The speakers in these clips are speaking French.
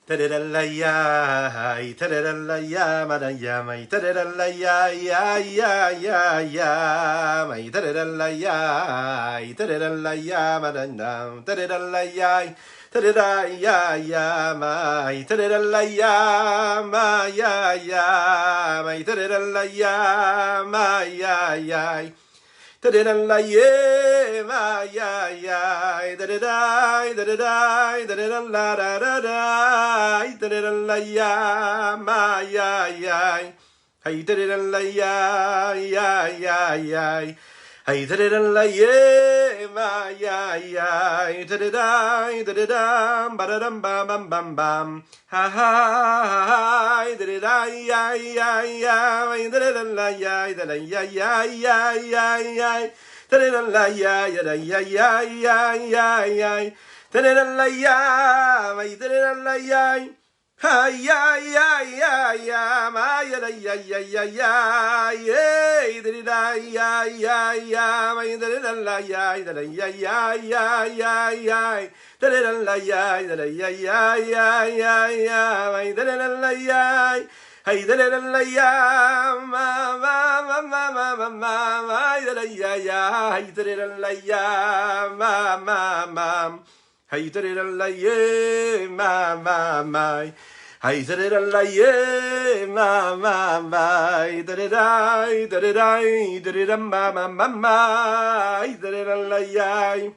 Tadadalaya, tadadalaya, madaya, mai tadadalaya, ya, mai tadadalaya, tadadalaya, madanda, tadadalaya, tadadaya, mai tadadalaya, ya, mai tadadalaya, ya. Da-da-da-la-yeah, ma-ya-ya, da-da-da, da-da-da, da-da-da-la-da-da-da, da-da-da-la-ya, ma-ya-ya, hey, da-da-da-la-ya, ya-ya-ya, hey, da-da-da-la-yeah, ma-ya-ya, da-da-da, da-da-da, ba-da-dum-bam-bam-bam-bam, ha-ha, da-da-da-ya-ya-ya, da-da-da-la-ya, da-da-ya-ya-ya-ya, da-da-da-la-ya, da-da-ya-ya-ya-ya, da-da-da-la-ya, da-da-da-la-ya, ha-ya-ya-ya-ya, ma-ya-da-ya-ya-ya-ya, da-da-da-ya-ya-ya, da-da-da-la-ya, da-da-ya-ya-ya-ya, da-da-da-la-ya, da-da-ya-ya-ya-ya, da-da-da-la-ya, hey, da-da-da-la-ya, ma-ma-ma-ma-ma-ma-ma, da-da-ya-ya, hey, da-da-da-la-ya, ma-ma-ma, hey, da-da-da-la-ya, ma-ma-ma, hey, da-da-da-la-ya, ma-ma-ma, da-da-da, da-da-da, da-da-da-ma-ma-ma-ma, da-da-da-la-ya,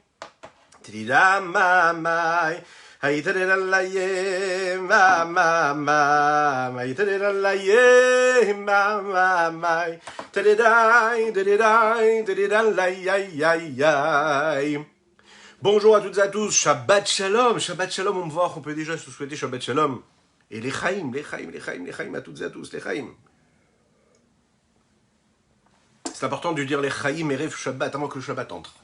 Tidamamai, hey, tadalaye, mamma, hey, tadalaye, mamma, tadadai, tadadai, tadadalai. Bonjour à toutes et à tous, Shabbat Shalom, on me voit, on peut déjà se souhaiter Shabbat Shalom. Et les Chaim à toutes et à tous, les Chaim. C'est important de dire les Chaim et Rev Shabbat avant que le Shabbat entre.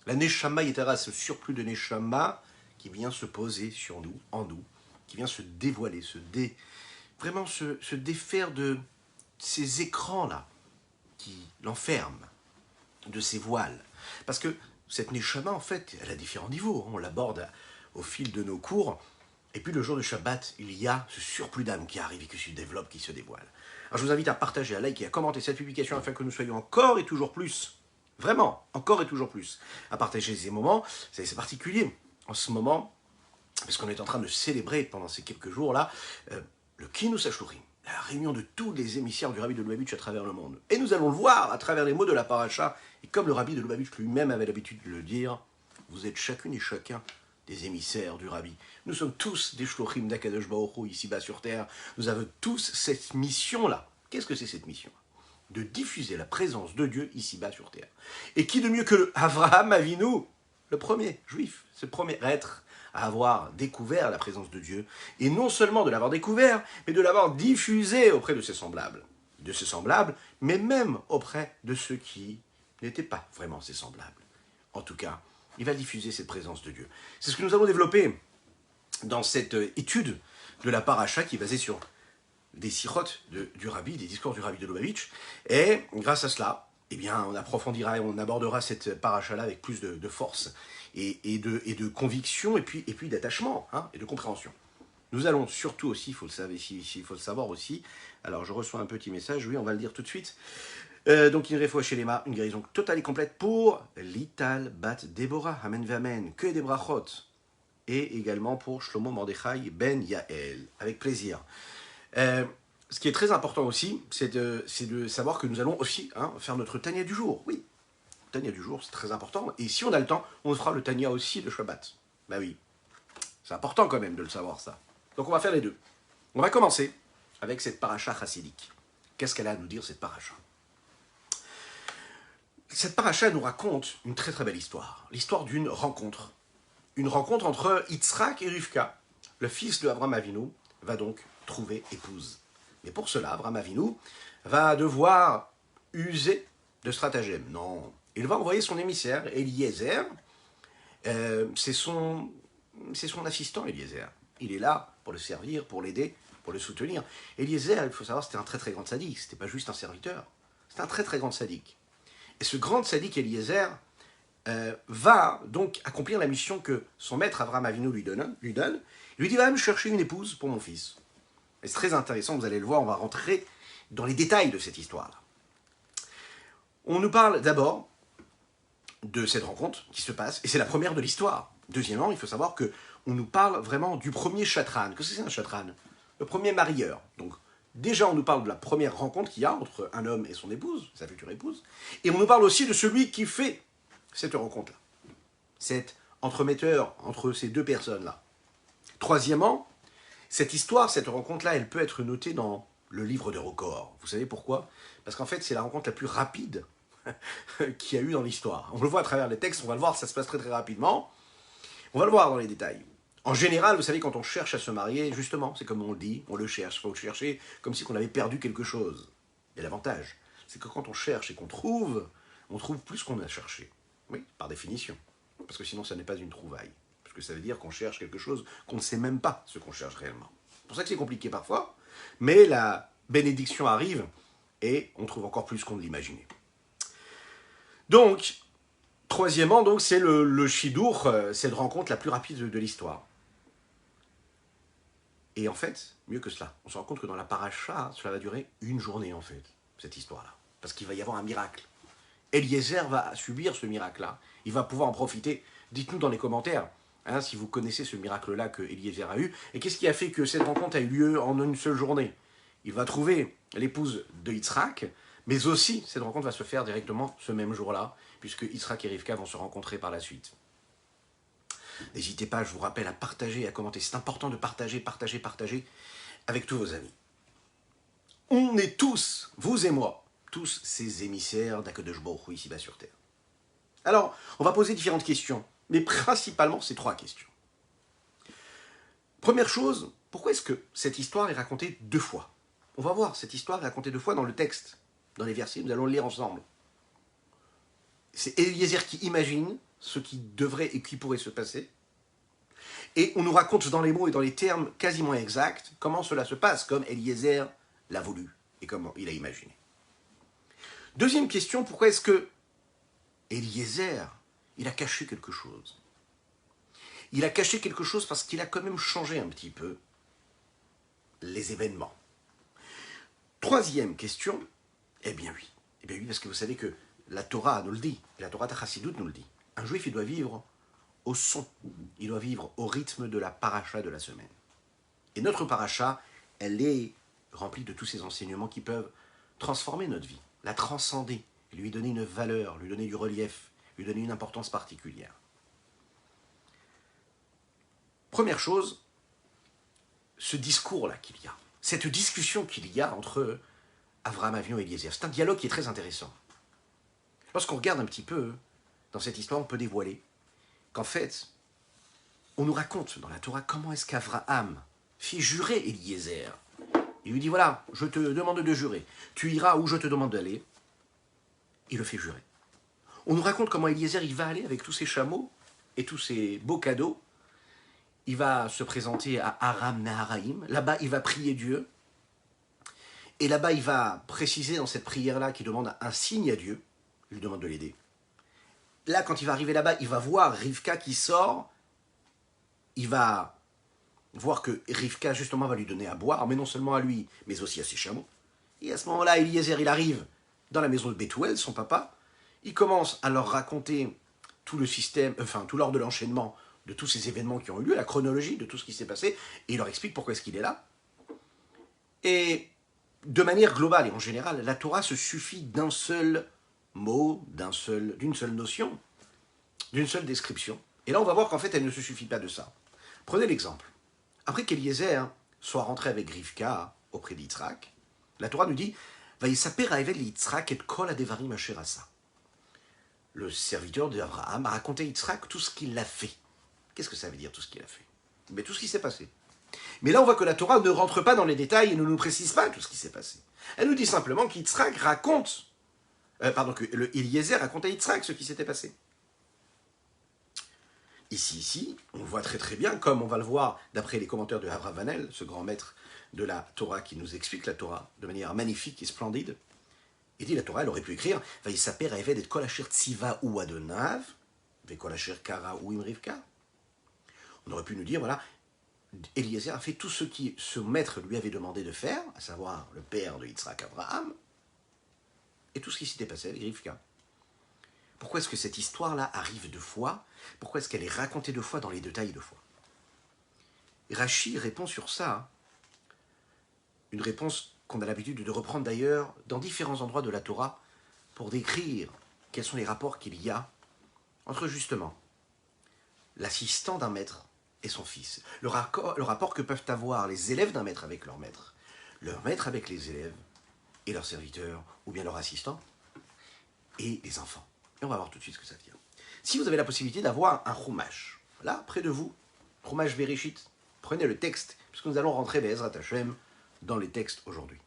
La Neshama Yetara, ce surplus de Neshama qui vient se poser sur nous, en nous, qui vient se dévoiler, vraiment se défaire de ces écrans-là qui l'enferment, de ces voiles. Parce que cette Neshama, en fait, elle a différents niveaux. On l'aborde au fil de nos cours. Et puis le jour de Shabbat, il y a ce surplus d'âme qui arrive et qui se développe, qui se dévoile. Alors je vous invite à partager, à liker, à commenter cette publication afin que nous soyons encore et toujours plus, vraiment, encore et toujours plus, à partager ces moments. C'est particulier en ce moment, parce qu'on est en train de célébrer pendant ces quelques jours-là le Kinus HaShluchim, la réunion de tous les émissaires du Rabbi de Lubavitch à travers le monde. Et nous allons le voir à travers les mots de la paracha, et comme le Rabbi de Lubavitch lui-même avait l'habitude de le dire, vous êtes chacune et chacun des émissaires du Rabbi. Nous sommes tous des Shluchim d'Akadosh Baruch Hu ici-bas sur terre. Nous avons tous cette mission-là. Qu'est-ce que c'est cette mission ? De diffuser la présence de Dieu ici-bas sur terre. Et qui de mieux que Avraham Avinu, le premier juif, ce premier être à avoir découvert la présence de Dieu, et non seulement de l'avoir découvert, mais de l'avoir diffusé auprès de ses semblables, mais même auprès de ceux qui n'étaient pas vraiment ses semblables. En tout cas, il va diffuser cette présence de Dieu. C'est ce que nous allons développer dans cette étude de la paracha qui est basée sur des sirotes du Rabbi, des discours du Rabbi de Lubavitch. Et grâce à cela, eh bien, on approfondira et on abordera cette paracha-là avec plus de force et de conviction et puis d'attachement et de compréhension. Nous allons surtout aussi, il faut le savoir aussi, alors je reçois un petit message, oui, on va le dire tout de suite. Donc une réfoua chez Lema, une guérison totale et complète pour Lital Bat Deborah, Amen Vamen, que des brachot, et également pour Shlomo Mordechai Ben Yael, avec plaisir. Ce qui est très important aussi, c'est de savoir que nous allons aussi faire notre Tania du jour. Oui, Tania du jour, c'est très important. Et si on a le temps, on fera le Tania aussi de Shabbat. Ben oui, c'est important quand même de le savoir ça. Donc on va faire les deux. On va commencer avec cette paracha chassidique. Qu'est-ce qu'elle a à nous dire cette paracha ? Cette paracha nous raconte une très très belle histoire. L'histoire d'une rencontre. Une rencontre entre Yitzhak et Rivka. Le fils de Abraham Avinu va donc trouver épouse. Mais pour cela, Abraham Avinu va devoir user de stratagème. Non, il va envoyer son émissaire, Eliezer. C'est son assistant, Eliezer. Il est là pour le servir, pour l'aider, pour le soutenir. Eliezer, il faut savoir, c'était un très très grand sadique. C'était pas juste un serviteur. C'était un très très grand sadique. Et ce grand sadique Eliezer va donc accomplir la mission que son maître Avraham Avinu lui donne. Il lui dit, va me chercher une épouse pour mon fils. Et c'est très intéressant, vous allez le voir, on va rentrer dans les détails de cette histoire-là. On nous parle d'abord de cette rencontre qui se passe, et c'est la première de l'histoire. Deuxièmement, il faut savoir que on nous parle vraiment du premier chatran. Qu'est-ce que c'est un chatran? Le premier marieur. Donc, déjà, on nous parle de la première rencontre qu'il y a entre un homme et son épouse, sa future épouse, et on nous parle aussi de celui qui fait cette rencontre-là. Cet entremetteur entre ces deux personnes-là. Troisièmement, cette histoire, cette rencontre-là, elle peut être notée dans le livre de records. Vous savez pourquoi? Parce qu'en fait, c'est la rencontre la plus rapide qu'il y a eu dans l'histoire. On le voit à travers les textes, on va le voir, ça se passe très très rapidement. On va le voir dans les détails. En général, vous savez, quand on cherche à se marier, justement, c'est comme on le dit, on le cherche. Il faut le chercher comme si on avait perdu quelque chose. Et l'avantage, c'est que quand on cherche et qu'on trouve, on trouve plus qu'on a cherché. Oui, par définition. Parce que sinon, ça n'est pas une trouvaille. Parce que ça veut dire qu'on cherche quelque chose qu'on ne sait même pas ce qu'on cherche réellement. C'est pour ça que c'est compliqué parfois, mais la bénédiction arrive et on trouve encore plus qu'on ne l'imaginait. Donc, troisièmement, donc, c'est le Shidour, cette rencontre la plus rapide de l'histoire. Et en fait, mieux que cela, on se rend compte que dans la paracha, cela va durer une journée en fait, cette histoire-là. Parce qu'il va y avoir un miracle. Eliezer va subir ce miracle-là. Il va pouvoir en profiter. Dites-nous dans les commentaires si vous connaissez ce miracle-là que Eliezer a eu. Et qu'est-ce qui a fait que cette rencontre a eu lieu en une seule journée? Il va trouver l'épouse de Yitzhak, mais aussi cette rencontre va se faire directement ce même jour-là, puisque Yitzhak et Rivka vont se rencontrer par la suite. N'hésitez pas, je vous rappelle, à partager et à commenter. C'est important de partager avec tous vos amis. On est tous, vous et moi, tous ces émissaires d'Akadosh Baruch Hu ici-bas sur Terre. Alors, on va poser différentes questions, mais principalement ces trois questions. Première chose, pourquoi est-ce que cette histoire est racontée deux fois? On va voir, cette histoire est racontée deux fois dans le texte, dans les versets, nous allons le lire ensemble. C'est Eliezer qui imagine ce qui devrait et qui pourrait se passer. Et on nous raconte dans les mots et dans les termes quasiment exacts comment cela se passe, comme Eliezer l'a voulu et comment il a imaginé. Deuxième question, pourquoi est-ce que Eliezer, il a caché quelque chose? Il a caché quelque chose parce qu'il a quand même changé un petit peu les événements. Troisième question, eh bien oui, parce que vous savez que la Torah nous le dit, la Torah Chassidut nous le dit. Un juif, il doit vivre au son, il doit vivre au rythme de la paracha de la semaine. Et notre paracha, elle est remplie de tous ces enseignements qui peuvent transformer notre vie, la transcender, lui donner une valeur, lui donner du relief, lui donner une importance particulière. Première chose, ce discours-là qu'il y a, cette discussion qu'il y a entre Avraham Avinu et Eliezer, c'est un dialogue qui est très intéressant. Lorsqu'on regarde un petit peu dans cette histoire, on peut dévoiler qu'en fait, on nous raconte dans la Torah comment est-ce qu'Avraham fit jurer Eliezer. Il lui dit, voilà, je te demande de jurer, tu iras où je te demande d'aller. Il le fait jurer. On nous raconte comment Eliezer, il va aller avec tous ses chameaux et tous ses beaux cadeaux. Il va se présenter à Aram Naharaim. Là-bas, il va prier Dieu. Et là-bas, il va préciser dans cette prière-là qu'il demande un signe à Dieu. Il lui demande de l'aider. Là, quand il va arriver là-bas, il va voir Rivka qui sort. Il va voir que Rivka, justement, va lui donner à boire, mais non seulement à lui, mais aussi à ses chameaux. Et à ce moment-là, Eliezer, il arrive dans la maison de Bethuel, son papa. Il commence à leur raconter tout le système, tout l'ordre de l'enchaînement de tous ces événements qui ont eu lieu, la chronologie de tout ce qui s'est passé, et il leur explique pourquoi est-ce qu'il est là. Et de manière globale et en général, la Torah se suffit d'un seul mot, d'une seule notion, d'une seule description. Et là, on va voir qu'en fait, elle ne se suffit pas de ça. Prenez l'exemple. Après qu'Eliezer soit rentré avec Rivka auprès d'Yitzhak, la Torah nous dit « Vayisaper ha'eved liYitzhak et kol hadevarim asher asa » Le serviteur d'Abraham a raconté à Yitzhak tout ce qu'il a fait. Qu'est-ce que ça veut dire, tout ce qu'il a fait? Mais tout ce qui s'est passé. Mais là, on voit que la Torah ne rentre pas dans les détails et ne nous précise pas tout ce qui s'est passé. Elle nous dit simplement qu'Yitzhak raconte, que Eliezer raconte à Yitzhak ce qui s'était passé. Ici, on voit très très bien, comme on va le voir d'après les commentaires de Abravanel, ce grand maître de la Torah qui nous explique la Torah de manière magnifique et splendide. Il dit la Torah, elle aurait pu écrire « Vayisaper ha'eved et kol asher tziva hu Adonav » Vekolachir Kara ou Imrivka. On aurait pu nous dire, voilà, Eliezer a fait tout ce que ce maître lui avait demandé de faire, à savoir le père de Yitzhak Abraham, et tout ce qui s'était passé avec Rivka. Pourquoi est-ce que cette histoire-là arrive deux fois? Pourquoi est-ce qu'elle est racontée deux fois dans les détails deux fois? Et Rashi répond sur ça, une réponse qu'on a l'habitude de reprendre d'ailleurs dans différents endroits de la Torah pour décrire quels sont les rapports qu'il y a entre justement l'assistant d'un maître et son fils. Le rapport que peuvent avoir les élèves d'un maître avec leur maître avec les élèves et leurs serviteurs, ou bien leurs assistants, et les enfants. Et on va voir tout de suite ce que ça veut dire. Si vous avez la possibilité d'avoir un chumash, là, près de vous, chumash Bereshit, prenez le texte, puisque nous allons rentrer, Be'ezrat Hashem, dans les textes aujourd'hui.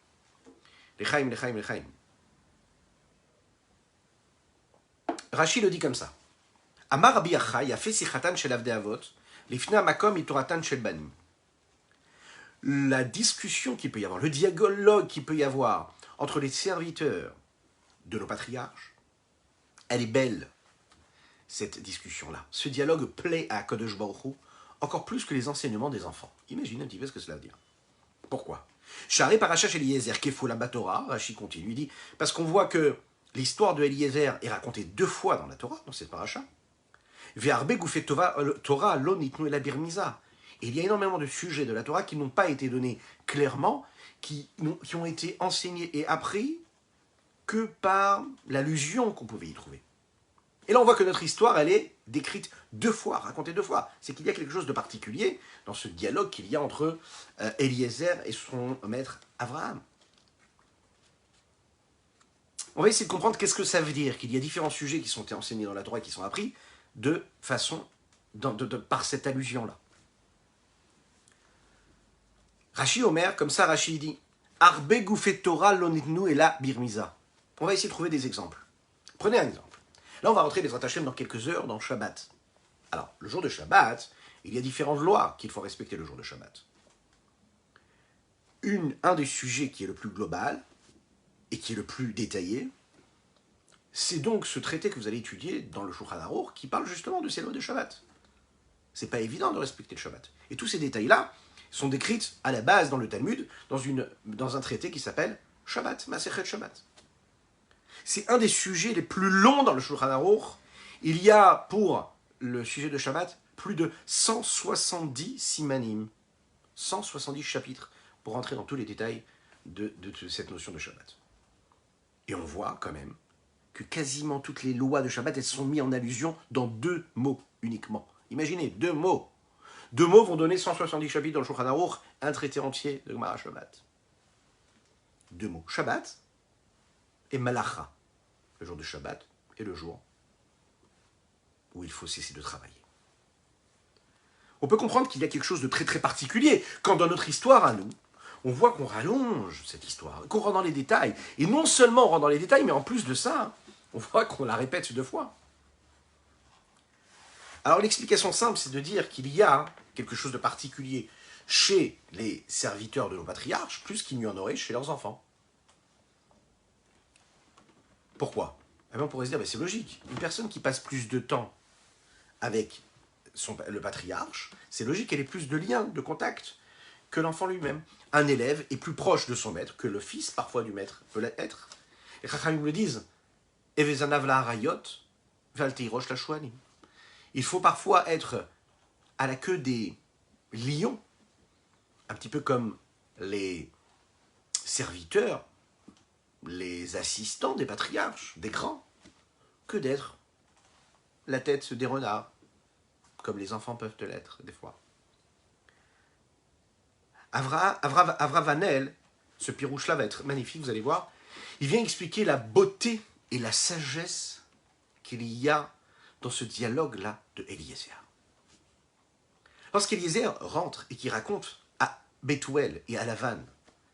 L'Echaim. Rashi le dit comme ça. Amar Rabbi Achai a fait sichatan shel avdei avot, lifnei makom itoratan shel banim. La discussion qu'il peut y avoir, le dialogue qu'il peut y avoir entre les serviteurs de nos patriarches, elle est belle, cette discussion-là. Ce dialogue plaît à Kodesh Baruch Hu encore plus que les enseignements des enfants. Imaginez un petit peu ce que cela veut dire. Pourquoi? Charé Parashat Eliezer, Kefo la Torah, Rashi continue, il dit, parce qu'on voit que l'histoire de Eliezer est racontée deux fois dans la Torah, dans cette paracha. Ve'arbe gufei Torah lo nitnu ela birmiza. Et il y a énormément de sujets de la Torah qui n'ont pas été donnés clairement, qui ont été enseignés et appris que par l'allusion qu'on pouvait y trouver. Et là, on voit que notre histoire, elle est décrite deux fois, racontée deux fois. C'est qu'il y a quelque chose de particulier dans ce dialogue qu'il y a entre Eliezer et son maître Abraham. On va essayer de comprendre qu'est-ce que ça veut dire, qu'il y a différents sujets qui sont enseignés dans la Torah, qui sont appris de façon, par cette allusion-là. Rashi Omer, comme ça Rashi dit, Arbe gufei Torah lo nitnu ela birmiza. On va essayer de trouver des exemples. Prenez un exemple. Là, on va rentrer les Hashem dans quelques heures dans Shabbat. Alors, le jour de Shabbat, il y a différentes lois qu'il faut respecter le jour de Shabbat. Un des sujets qui est le plus global et qui est le plus détaillé, c'est donc ce traité que vous allez étudier dans le Shulchan Aruch qui parle justement de ces lois de Shabbat. C'est pas évident de respecter le Shabbat. Et tous ces détails-là sont décrits à la base dans le Talmud, dans un traité qui s'appelle Shabbat, Masechet Shabbat. C'est un des sujets les plus longs dans le Shulchan Aruch. Il y a pour le sujet de Shabbat plus de 170 simanim, 170 chapitres pour rentrer dans tous les détails de cette notion de Shabbat. Et on voit quand même que quasiment toutes les lois de Shabbat, elles sont mises en allusion dans deux mots uniquement. Imaginez, deux mots. Deux mots vont donner 170 chapitres dans le Shulchan Aruch, un traité entier de Gemara Shabbat. Deux mots, Shabbat et Malacha, le jour de Shabbat et le jour où il faut cesser de travailler. On peut comprendre qu'il y a quelque chose de très très particulier quand dans notre histoire à nous, on voit qu'on rallonge cette histoire, qu'on rentre dans les détails. Et non seulement on rentre dans les détails, mais en plus de ça, on voit qu'on la répète deux fois. Alors l'explication simple, c'est de dire qu'il y a quelque chose de particulier chez les serviteurs de nos patriarches, plus qu'il n'y en aurait chez leurs enfants. Pourquoi? Eh bien, on pourrait se dire, c'est logique. Une personne qui passe plus de temps avec le patriarche, c'est logique qu'elle ait plus de liens, de contacts que l'enfant lui-même. Un élève est plus proche de son maître que le fils, parfois, du maître peut l'être. Les Chachamim le disent, Evezanav la harayot, valteirosh la chouanim. Il faut parfois être à la queue des lions, un petit peu comme les serviteurs, les assistants des patriarches, des grands, que d'être la tête des renards, comme les enfants peuvent l'être des fois. Avravanel, ce pirouche-là va être magnifique, vous allez voir, il vient expliquer la beauté et la sagesse qu'il y a dans ce dialogue-là de Eliezer. Lorsqu'Eliezer rentre et qu'il raconte à Bethuel et à Lavan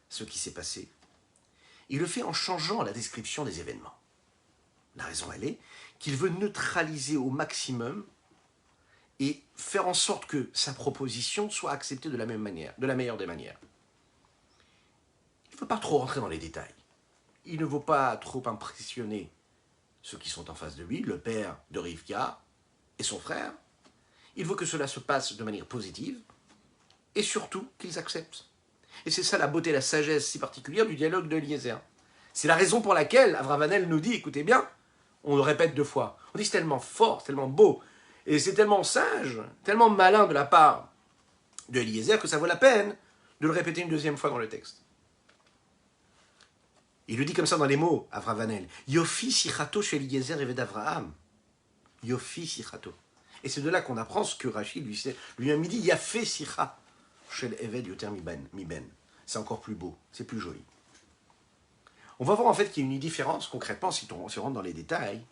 ce qui s'est passé, il le fait en changeant la description des événements. La raison, elle est qu'il veut neutraliser au maximum et faire en sorte que sa proposition soit acceptée de la même manière, de la meilleure des manières. Il ne veut pas trop rentrer dans les détails. Il ne veut pas trop impressionner ceux qui sont en face de lui, le père de Rivka et son frère, il veut que cela se passe de manière positive, et surtout qu'ils acceptent. Et c'est ça la beauté, la sagesse si particulière du dialogue de Eliezer. C'est la raison pour laquelle Abravanel nous dit, écoutez bien, on le répète 2 fois, on dit c'est tellement fort, c'est tellement beau, et c'est tellement sage, tellement malin de la part de Eliezer que ça vaut la peine de le répéter une 2e fois dans le texte. Il le dit comme ça dans les mots, Abravanel. Yofi sichato chez Eliezer et d'Avraham. Yofi sichato. Et c'est de là qu'on apprend ce que Rachid lui-même dit, Yafé sicha chez l'Eved yoter miben. C'est encore plus beau, c'est plus joli. On va voir en fait qu'il y a une différence concrètement, si on rentre dans les détails,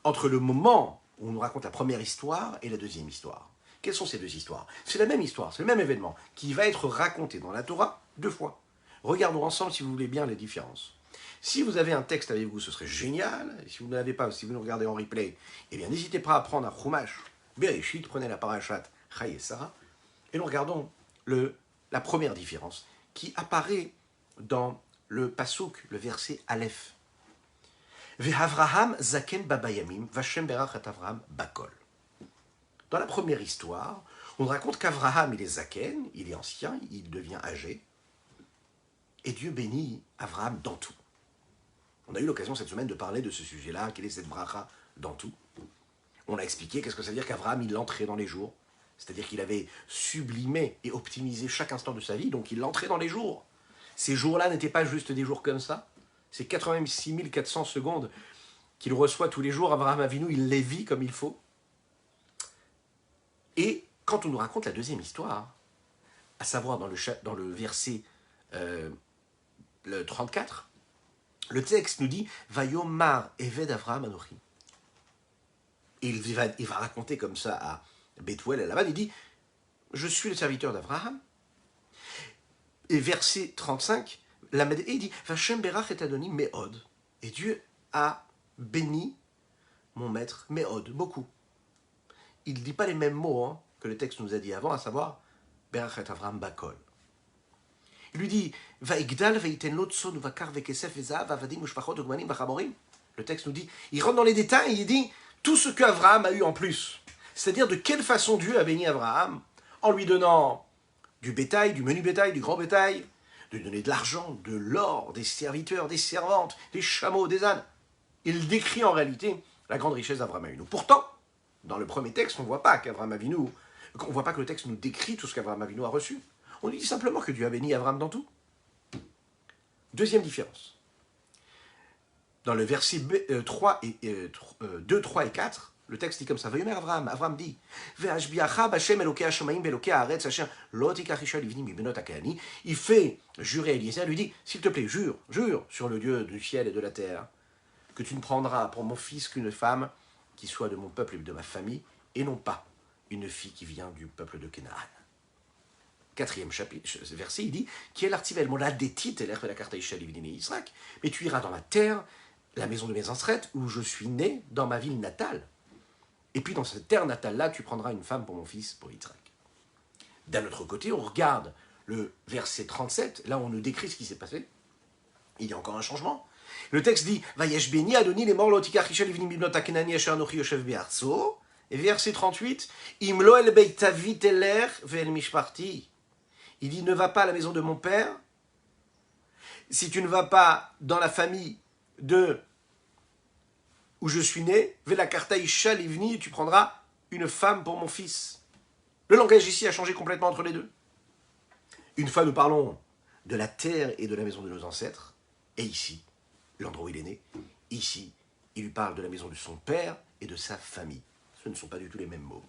entre le moment où on nous raconte la première histoire et la deuxième histoire. Quelles sont ces 2 histoires? C'est la même histoire, c'est le même événement qui va être raconté dans la Torah 2 fois. Regardons ensemble, si vous voulez bien, les différences. Si vous avez un texte avec vous, ce serait génial. Et si vous ne l'avez pas, si vous nous regardez en replay, eh bien n'hésitez pas à prendre un Chumash, Bereshit, prenez la parashat Chai et Sarah, et nous regardons la première différence qui apparaît dans le pasuk, le verset Aleph. Ve'Avraham zaken babayamim, v'Hashem berach et Avraham bakol. Dans la première histoire, on raconte qu'Avraham, il est zaken, il est ancien, il devient âgé, et Dieu bénit Avraham dans tout. On a eu l'occasion cette semaine de parler de ce sujet-là, quelle est cette bracha dans tout. On a expliqué qu'est-ce que ça veut dire qu'Avraham, il entrait dans les jours, c'est-à-dire qu'il avait sublimé et optimisé chaque instant de sa vie, donc il entrait dans les jours. Ces jours-là n'étaient pas juste des jours comme ça, c'est 86 400 secondes qu'il reçoit tous les jours, Avraham Avinu, il les vit comme il faut. Et quand on nous raconte la deuxième histoire, à savoir dans le verset le 34, le texte nous dit « Vayomar Eved Avraham Anochi ». Il va raconter comme ça à Bethuel, à Laban, il dit « Je suis le serviteur d'Avraham ». Et verset 35, il dit « Vachem berach et adoni meod ». Et Dieu a béni mon maître meod, beaucoup. Il ne dit pas les mêmes mots que le texte nous a dit avant, à savoir « Berach et Avraham bakol ». Il lui dit le texte nous dit, il rentre dans les détails, il dit tout ce qu'Avraham a eu en plus. C'est-à-dire de quelle façon Dieu a béni Avraham en lui donnant du bétail, du menu bétail, du grand bétail, de lui donner de l'argent, de l'or, des serviteurs, des servantes, des chameaux, des ânes. Il décrit en réalité la grande richesse d'Avraham Avinu. Pourtant, dans le premier texte, on ne voit pas qu'Avraham Avinu, on ne voit pas que le texte nous décrit tout ce qu'Avraham Avinu a reçu. On dit simplement que Dieu a béni Avraham dans tout. Deuxième différence. Dans le verset 2, 3 et 4, le texte dit comme ça. Avraham dit il fait jurer à Eliezer, lui dit s'il te plaît, jure sur le Dieu du ciel et de la terre, que tu ne prendras pour mon fils qu'une femme qui soit de mon peuple et de ma famille, et non pas une fille qui vient du peuple de Canaan. 4e verset, il dit mais tu iras dans ma terre, la maison de mes ancêtres, où je suis né, dans ma ville natale. Et puis dans cette terre natale-là, tu prendras une femme pour mon fils, pour Yitzhak. D'un autre côté, on regarde le verset 37, là on nous décrit ce qui s'est passé. Il y a encore un changement. Le texte dit et verset 38, Imlo el beitavit eler ve'el mishparti. Il dit, ne va pas à la maison de mon père, si tu ne vas pas dans la famille où je suis né, ve'la karta isha livni, tu prendras une femme pour mon fils. Le langage ici a changé complètement entre les deux. Une fois nous parlons de la terre et de la maison de nos ancêtres, et ici, l'endroit où il est né, ici, il lui parle de la maison de son père et de sa famille. Ce ne sont pas du tout les mêmes mots.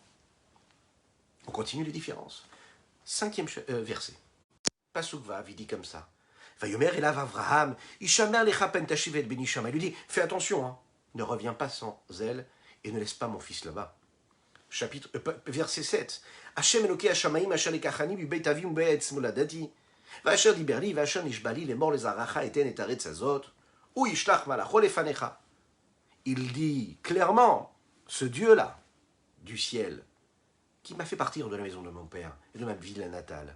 On continue les différences. 5e verset. Pasuk Vav, il dit comme ça. Vayomer elav Avraham, Ishamer lecha pen tashiv et ben Ishama. Il lui dit, fais attention, ne reviens pas sans zèle et ne laisse pas mon fils là-bas. Verset 7. Hashem Elokei Hashamaim asher lekachani bibeit avi ube'etz moladati. Va'asher diberli va'asher nishbali lemor lezaracha eten et aretz azot. Ou yishlach malacho lefanecha. Il dit clairement, ce Dieu-là, du ciel, qui m'a fait partir de la maison de mon père et de ma ville natale,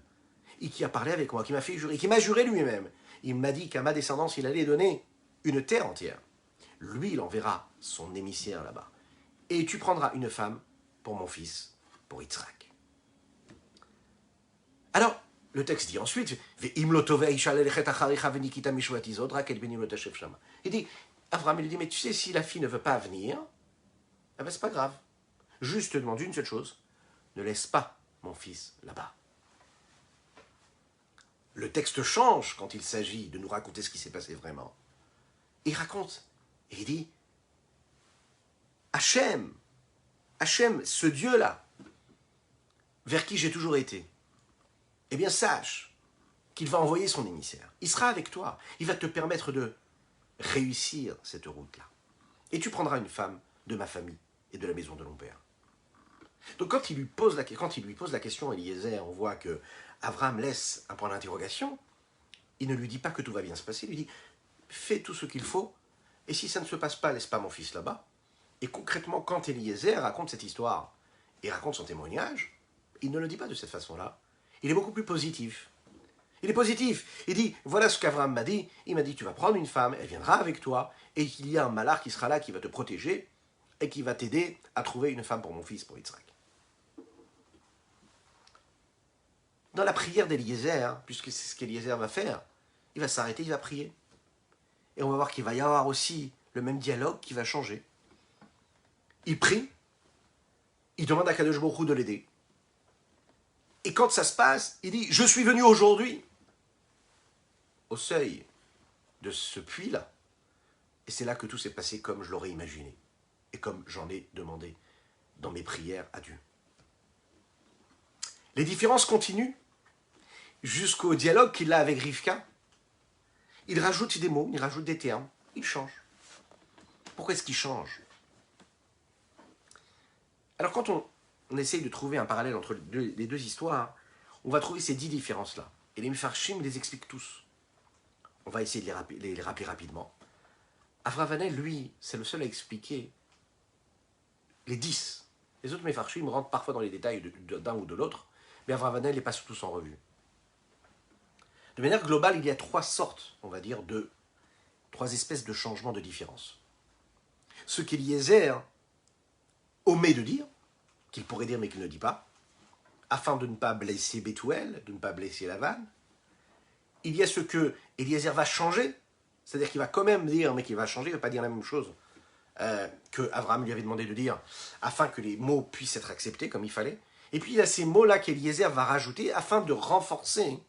et qui a parlé avec moi, qui m'a fait jurer, qui m'a juré lui-même. Il m'a dit qu'à ma descendance, il allait donner une terre entière. Lui, il enverra son émissaire là-bas. et tu prendras une femme pour mon fils, pour Yitzhak. Alors, le texte dit ensuite, il dit, Abraham, il dit, mais tu sais, si la fille ne veut pas venir, eh ben c'est pas grave. Juste te demande une seule chose, ne laisse pas mon fils là-bas. Le texte change quand il s'agit de nous raconter ce qui s'est passé vraiment. Il raconte, et il dit, Hachem, ce Dieu-là, vers qui j'ai toujours été, eh bien sache qu'il va envoyer son émissaire. Il sera avec toi. Il va te permettre de réussir cette route-là. Et tu prendras une femme de ma famille et de la maison de mon père. Donc quand il lui pose la question à Eliezer, on voit que Abraham laisse un point d'interrogation. Il ne lui dit pas que tout va bien se passer. Il lui dit, fais tout ce qu'il faut. Et si ça ne se passe pas, laisse pas mon fils là-bas. Et concrètement, quand Eliezer raconte cette histoire et raconte son témoignage, il ne le dit pas de cette façon-là. Il est beaucoup plus positif. Il est positif. Il dit, voilà ce qu'Abraham m'a dit. Il m'a dit, tu vas prendre une femme, elle viendra avec toi, et il y a un malach qui sera là, qui va te protéger, et qui va t'aider à trouver une femme pour mon fils, pour Yitzhak. Dans la prière d'Eliezer, puisque c'est ce qu'Eliezer va faire, il va s'arrêter, il va prier. Et on va voir qu'il va y avoir aussi le même dialogue qui va changer. Il prie, il demande à Kadosh Baruch Hu de l'aider. Et quand ça se passe, il dit, je suis venu aujourd'hui au seuil de ce puits-là. Et c'est là que tout s'est passé comme je l'aurais imaginé. Et comme j'en ai demandé dans mes prières à Dieu. Les différences continuent jusqu'au dialogue qu'il a avec Rivka. Il rajoute des mots, il rajoute des termes, il change. Pourquoi est-ce qu'il change? Alors quand on essaye de trouver un parallèle entre les deux histoires, on va trouver ces 10 différences-là. Et les Mefarshim les expliquent tous. On va essayer de les rappeler rapidement. Avravaner, lui, c'est le seul à expliquer les 10. Les autres Mefarshim rentrent parfois dans les détails d'un ou de l'autre, mais Avravaner les passe tous en revue. De manière globale, il y a 3 sortes, on va dire, 3 espèces de changements de différence. Ce qu'Eliezer omet de dire, qu'il pourrait dire mais qu'il ne dit pas, afin de ne pas blesser Bethuel, de ne pas blesser Lavan. Il y a ce que Eliezer va changer, c'est-à-dire qu'il va quand même dire, mais qu'il va changer, il ne va pas dire la même chose que Abraham lui avait demandé de dire, afin que les mots puissent être acceptés comme il fallait. Et puis il y a ces mots-là qu'Eliezer va rajouter afin de renforcer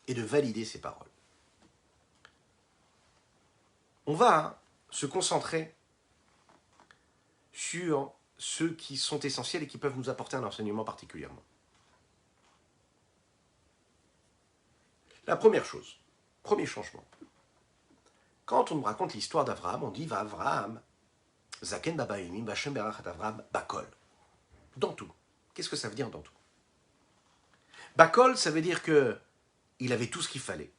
et de valider ses paroles. On va se concentrer sur ceux qui sont essentiels et qui peuvent nous apporter un enseignement particulièrement. La première chose, premier changement. Quand on nous raconte l'histoire d'Avraham, on dit va Avraham, Zaken Babaimim, Vashem Berachat Avraham, Bakol. Dans tout. Qu'est-ce que ça veut dire dans tout? Bakol, ça veut dire que il avait tout ce qu'il fallait.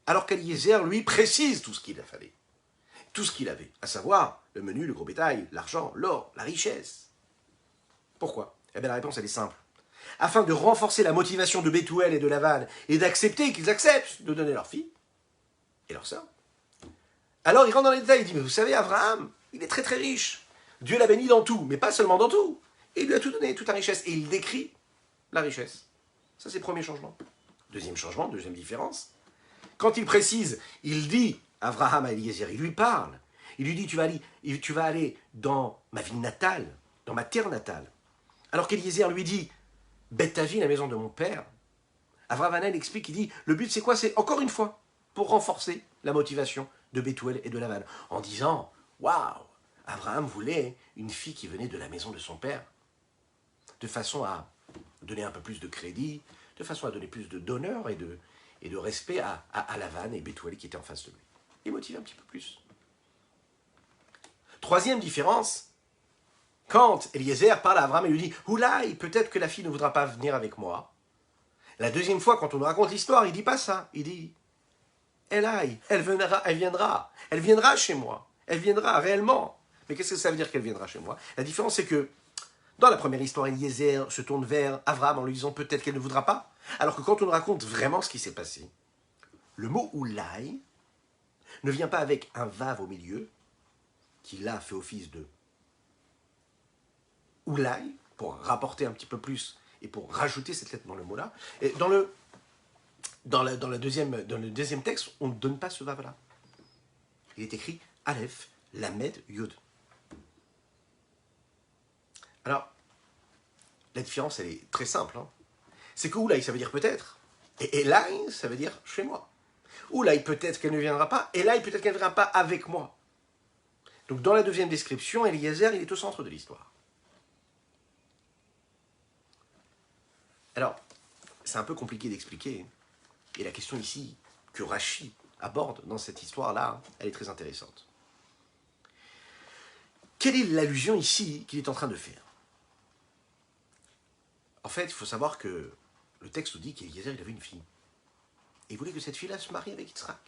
Alors qu'Eliezer, lui, précise tout ce qu'il fallait. Tout ce qu'il avait, à savoir le menu, le gros bétail, l'argent, l'or, la richesse. Pourquoi? Eh bien la réponse elle est simple. Afin de renforcer la motivation de Bethuel et de Lavan et d'accepter qu'ils acceptent de donner leur fille et leur sœur. Alors il rentre dans les détails, il dit, mais vous savez, Abraham, il est très très riche. Dieu l'a béni dans tout, mais pas seulement dans tout. Et il lui a tout donné, toute la richesse. Et il décrit la richesse. Ça c'est le premier changement. Deuxième changement, deuxième différence. Quand il précise, il dit Avraham à Eliezer, il lui parle. Il lui dit, tu vas aller dans ma ville natale, dans ma terre natale. Alors qu'Eliezer lui dit, bête ta vie, la maison de mon père. Avraham explique, il dit, le but c'est quoi? C'est encore une fois, pour renforcer la motivation de Bethuel et de Lavan. En disant, waouh, Avraham voulait une fille qui venait de la maison de son père. De façon à donner un peu plus de crédit, de façon à donner plus d'honneur et de respect à Lavan et Bethuel qui étaient en face de lui. Il motive un petit peu plus. Troisième différence, quand Eliezer parle à Abraham et lui dit « Oulaï, peut-être que la fille ne voudra pas venir avec moi ». La deuxième fois, quand on nous raconte l'histoire, il ne dit pas ça. Il dit « Elaï, elle viendra chez moi, elle viendra réellement ». Mais qu'est-ce que ça veut dire qu'elle viendra chez moi? La différence, c'est que dans la première histoire, Eliezer se tourne vers Abraham en lui disant « Peut-être qu'elle ne voudra pas ». Alors que quand on nous raconte vraiment ce qui s'est passé, le mot « Oulaï » ne vient pas avec un vav au milieu, qui là fait office de Oulaï, pour rapporter un petit peu plus et pour rajouter cette lettre dans le mot là. Et dans le deuxième texte, on ne donne pas ce vav là. Il est écrit Aleph, Lamed, Yod. Alors, la différence, elle est très simple. Hein. C'est que Oulaï, ça veut dire peut-être. Et Elaï, ça veut dire chez moi. Oulaï, peut-être qu'elle ne viendra pas. Elaï, peut-être qu'elle ne viendra pas avec moi. Donc, dans la deuxième description, Eliezer, il est au centre de l'histoire. Alors, c'est un peu compliqué d'expliquer. Et la question ici que Rachi aborde dans cette histoire-là, elle est très intéressante. Quelle est l'allusion ici qu'il est en train de faire? En fait, il faut savoir que le texte nous dit qu'Eliezer, il avait une fille. Et il voulait que cette fille-là se marie avec Yitzhak.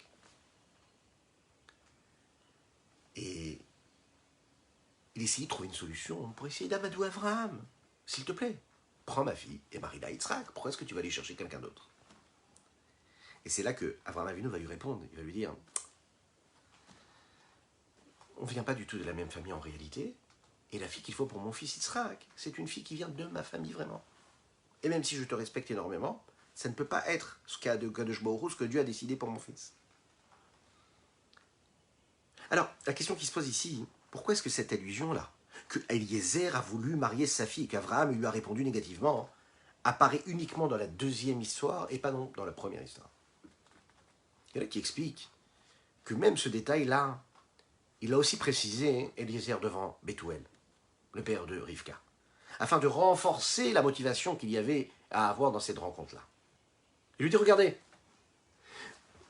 Et il essayait de trouver une solution pour essayer d'amadouer Abraham. S'il te plaît, prends ma fille et marie-la à Yitzhak. Pourquoi est-ce que tu vas aller chercher quelqu'un d'autre? Et c'est là que Abraham Avinu va lui répondre. Il va lui dire, on ne vient pas du tout de la même famille en réalité. Et la fille qu'il faut pour mon fils Yitzhak, c'est une fille qui vient de ma famille vraiment. Et même si je te respecte énormément, ça ne peut pas être ce que Dieu a décidé pour mon fils. Alors, la question qui se pose ici, pourquoi est-ce que cette allusion-là, que Eliezer a voulu marier sa fille et qu'Abraham lui a répondu négativement, apparaît uniquement dans la deuxième histoire et pas non dans la première histoire? Il y en a qui expliquent que même ce détail-là, il a aussi précisé Eliezer devant Bethuel, le père de Rivka, afin de renforcer la motivation qu'il y avait à avoir dans cette rencontre-là. Il lui dit, regardez,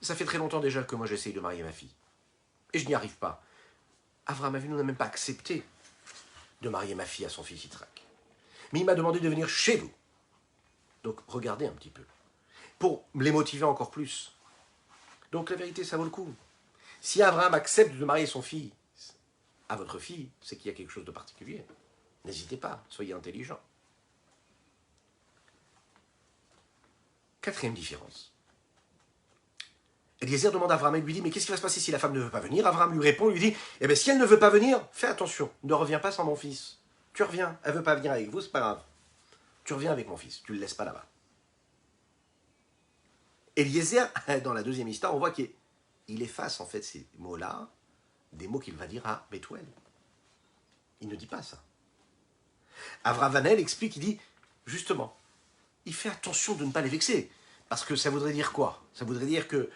ça fait très longtemps déjà que moi j'essaye de marier ma fille. Et je n'y arrive pas. Abraham Avinu n'a même pas accepté de marier ma fille à son fils Yitzhak. Mais il m'a demandé de venir chez vous. Donc regardez un petit peu. Pour les motiver encore plus. Donc la vérité, ça vaut le coup. Si Abraham accepte de marier son fils à votre fille, c'est qu'il y a quelque chose de particulier. N'hésitez pas, soyez intelligents. Quatrième différence. Eliezer demande à Abraham et lui dit, mais qu'est-ce qui va se passer si la femme ne veut pas venir? Abraham lui répond, lui dit, eh bien si elle ne veut pas venir, fais attention, ne reviens pas sans mon fils. Tu reviens, elle ne veut pas venir avec vous, c'est pas grave. Tu reviens avec mon fils, tu ne le laisses pas là-bas. Eliezer, dans la deuxième histoire, on voit qu'il efface en fait ces mots-là, des mots qu'il va dire à Bethuel. Il ne dit pas ça. Abravanel explique, il dit, justement, il fait attention de ne pas les vexer. Parce que ça voudrait dire quoi? Ça voudrait dire que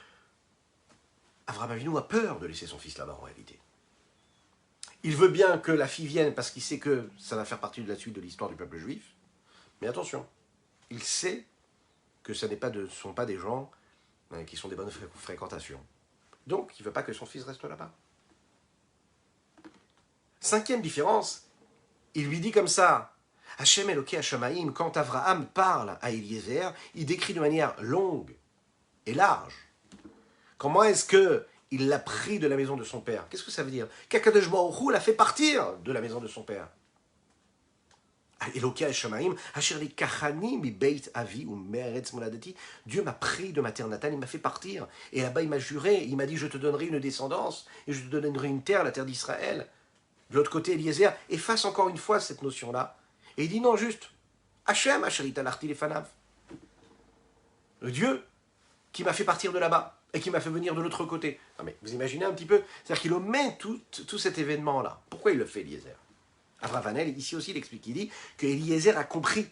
Abraham Avinu a peur de laisser son fils là-bas en réalité. Il veut bien que la fille vienne parce qu'il sait que ça va faire partie de la suite de l'histoire du peuple juif. Mais attention, il sait que ce ne sont pas des gens qui sont des bonnes fréquentations. Donc, il ne veut pas que son fils reste là-bas. Cinquième différence, il lui dit comme ça, Hachem Eloké Hashamaïm, quand Abraham parle à Eliezer, il décrit de manière longue et large. Comment est-ce qu'il l'a pris de la maison de son père? Qu'est-ce que ça veut dire? Qu'Akadosh Baruch Hu l'a fait partir de la maison de son père. Eloké Hashamaïm, Asher li kachani mi beit avi ou me'eretz moladati. Dieu m'a pris de ma terre natale, il m'a fait partir. Et là-bas, il m'a juré, il m'a dit, je te donnerai une descendance, et je te donnerai une terre, la terre d'Israël. De l'autre côté, Eliezer efface encore une fois cette notion-là. Et il dit non, juste, Hachem, Asherit alarti lefanav. Le Dieu qui m'a fait partir de là-bas et qui m'a fait venir de l'autre côté. Non mais vous imaginez un petit peu? C'est-à-dire qu'il omet tout cet événement-là. Pourquoi il le fait, Eliezer? Abravanel, ici aussi, il explique, il dit que Eliezer a compris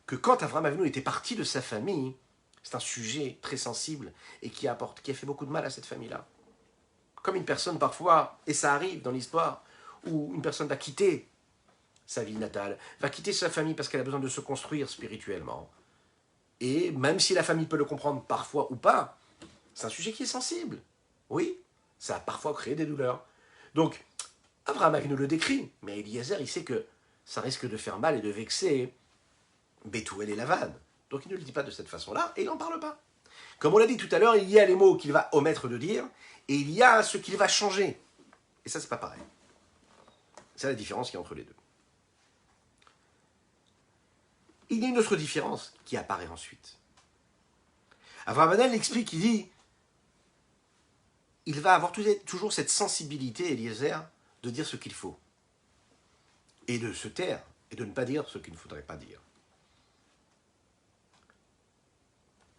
que quand Abraham Avinu était parti de sa famille, c'est un sujet très sensible et qui a fait beaucoup de mal à cette famille-là. Comme une personne parfois, et ça arrive dans l'histoire, où une personne va quitter sa ville natale, va quitter sa famille parce qu'elle a besoin de se construire spirituellement. Et même si la famille peut le comprendre parfois ou pas, c'est un sujet qui est sensible. Oui, ça a parfois créé des douleurs. Donc, Abraham Avinu le décrit, mais Eliezer, il sait que ça risque de faire mal et de vexer Bethuel et Lavan. Donc il ne le dit pas de cette façon-là, et il n'en parle pas. Comme on l'a dit tout à l'heure, il y a les mots qu'il va omettre de dire, et il y a ce qu'il va changer. Et ça, c'est pas pareil. C'est la différence qu'il y a entre les deux. Il y a une autre différence qui apparaît ensuite. Abravanel explique, il dit, il va avoir toujours cette sensibilité, Eliezer, de dire ce qu'il faut. Et de se taire et de ne pas dire ce qu'il ne faudrait pas dire.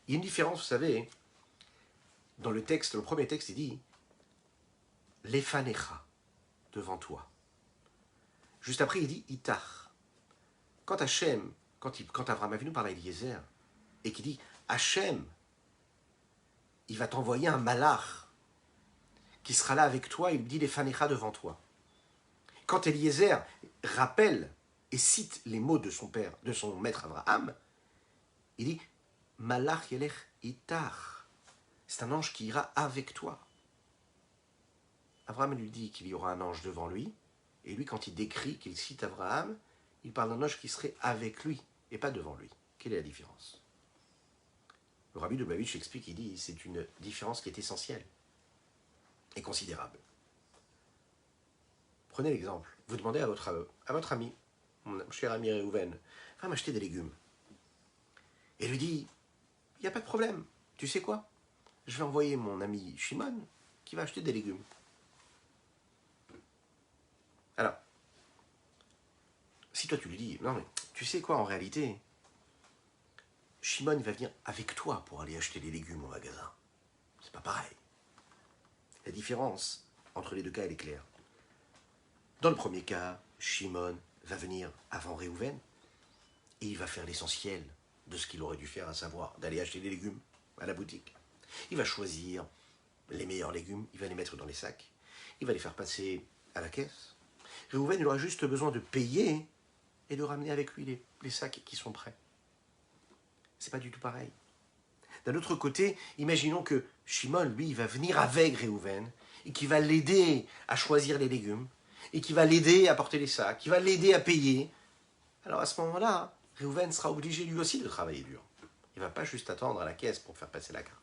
Il y a une différence, vous savez, dans le texte, le premier texte, il dit « Lefanecha » devant toi. Juste après, il dit « Itar ». Quand Hachem, quand Abraham Avinu parle à Eliezer, et qu'il dit « Hachem, il va t'envoyer un malach qui sera là avec toi, il dit « Lefanecha » devant toi. Quand Eliezer rappelle et cite les mots de son père, de son maître Abraham, il dit « Malach yelech itar ». C'est un ange qui ira avec toi. Abraham lui dit qu'il y aura un ange devant lui, et lui, quand il décrit, qu'il cite Abraham, il parle d'un ange qui serait avec lui, et pas devant lui. Quelle est la différence? Le rabbi de Lubavitch explique, il dit, c'est une différence qui est essentielle et considérable. Prenez l'exemple, vous demandez à votre ami, mon cher ami Réhouven, va m'acheter des légumes. Et lui dit, il n'y a pas de problème, tu sais quoi? Je vais envoyer mon ami Shimon qui va acheter des légumes. Alors, si toi tu lui dis, non mais tu sais quoi en réalité, Shimon va venir avec toi pour aller acheter les légumes au magasin. C'est pas pareil. La différence entre les deux cas elle est claire. Dans le premier cas, Shimon va venir avant Réhouven et il va faire l'essentiel de ce qu'il aurait dû faire, à savoir d'aller acheter des légumes à la boutique. Il va choisir les meilleurs légumes, il va les mettre dans les sacs, il va les faire passer à la caisse. Réhouven, il aura juste besoin de payer et de ramener avec lui les sacs qui sont prêts. C'est pas du tout pareil. D'un autre côté, imaginons que Shimon, lui, il va venir avec Réhouven et qui va l'aider à choisir les légumes et qui va l'aider à porter les sacs, qui va l'aider à payer. Alors à ce moment-là, Réhouven sera obligé lui aussi de travailler dur. Il ne va pas juste attendre à la caisse pour faire passer la carte.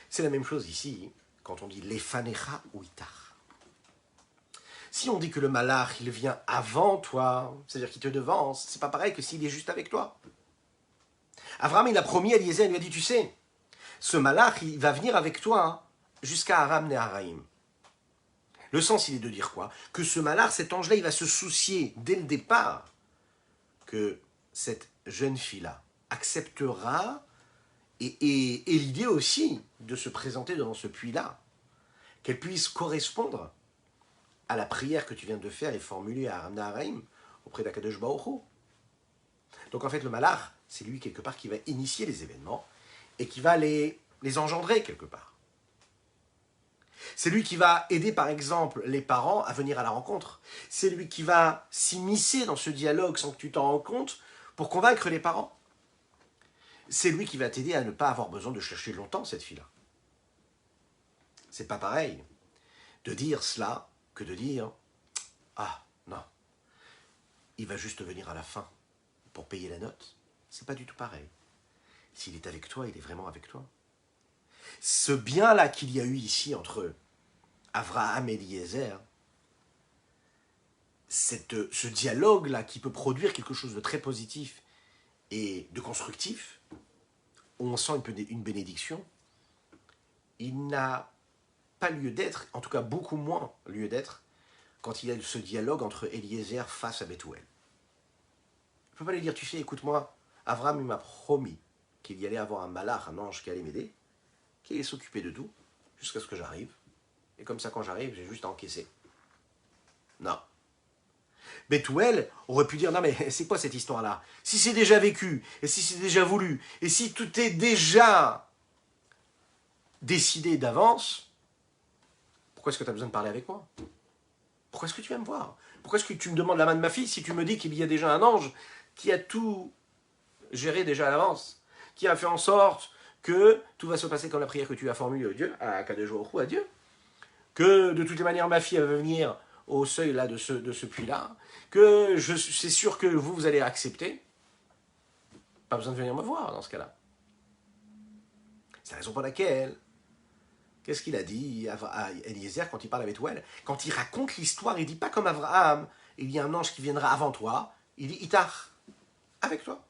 C'est la même chose ici, quand on dit Lefanecha ou Itar. Si on dit que le malach, il vient avant toi, c'est-à-dire qu'il te devance, c'est pas pareil que s'il est juste avec toi. Abraham, il a promis à Eliezer, il lui a dit, tu sais, ce malach, il va venir avec toi jusqu'à Aram Neharaim. Le sens, il est de dire quoi? Que ce malach, cet ange-là, il va se soucier dès le départ que cette jeune fille-là acceptera et l'idée aussi de se présenter devant ce puits-là, qu'elle puisse correspondre à la prière que tu viens de faire et formuler à Aram Neharaim auprès d'Akadosh Baruch Hu. Donc en fait, le malach, c'est lui quelque part qui va initier les événements et qui va les engendrer quelque part. C'est lui qui va aider par exemple les parents à venir à la rencontre. C'est lui qui va s'immiscer dans ce dialogue sans que tu t'en rendes compte pour convaincre les parents. C'est lui qui va t'aider à ne pas avoir besoin de chercher longtemps cette fille-là. C'est pas pareil de dire cela que de dire « Ah, non, il va juste venir à la fin pour payer la note. » C'est pas du tout pareil. S'il est avec toi, il est vraiment avec toi. Ce bien-là qu'il y a eu ici entre Abraham et Eliezer, ce dialogue-là qui peut produire quelque chose de très positif et de constructif, où on sent une bénédiction, il n'a pas lieu d'être, en tout cas beaucoup moins lieu d'être, quand il y a ce dialogue entre Eliezer face à Bethuel. Il ne peut pas lui dire, tu sais, écoute-moi, Abraham m'a promis qu'il y allait avoir un malach, un ange qui allait m'aider, qui allait s'occuper de tout, jusqu'à ce que j'arrive. Et comme ça, quand j'arrive, j'ai juste à encaisser. Non. Bethuel aurait pu dire, non mais c'est quoi cette histoire-là? Si c'est déjà vécu, et si c'est déjà voulu, et si tout est déjà décidé d'avance, pourquoi est-ce que tu as besoin de parler avec moi? Pourquoi est-ce que tu viens me voir? Pourquoi est-ce que tu me demandes la main de ma fille si tu me dis qu'il y a déjà un ange qui a tout géré déjà à l'avance, qui a fait en sorte que tout va se passer comme la prière que tu as formulée à Dieu, à Kadosh Baruch Hu, à Dieu, que de toutes les manières ma fille elle va venir au seuil là de ce puits-là, que c'est sûr que vous allez accepter. Pas besoin de venir me voir dans ce cas-là. C'est la raison pour laquelle, qu'est-ce qu'il a dit à Eliezer quand il parle avec Bethuel? Quand il raconte l'histoire, il dit pas comme Abraham, il y a un ange qui viendra avant toi, il dit Itar, avec toi.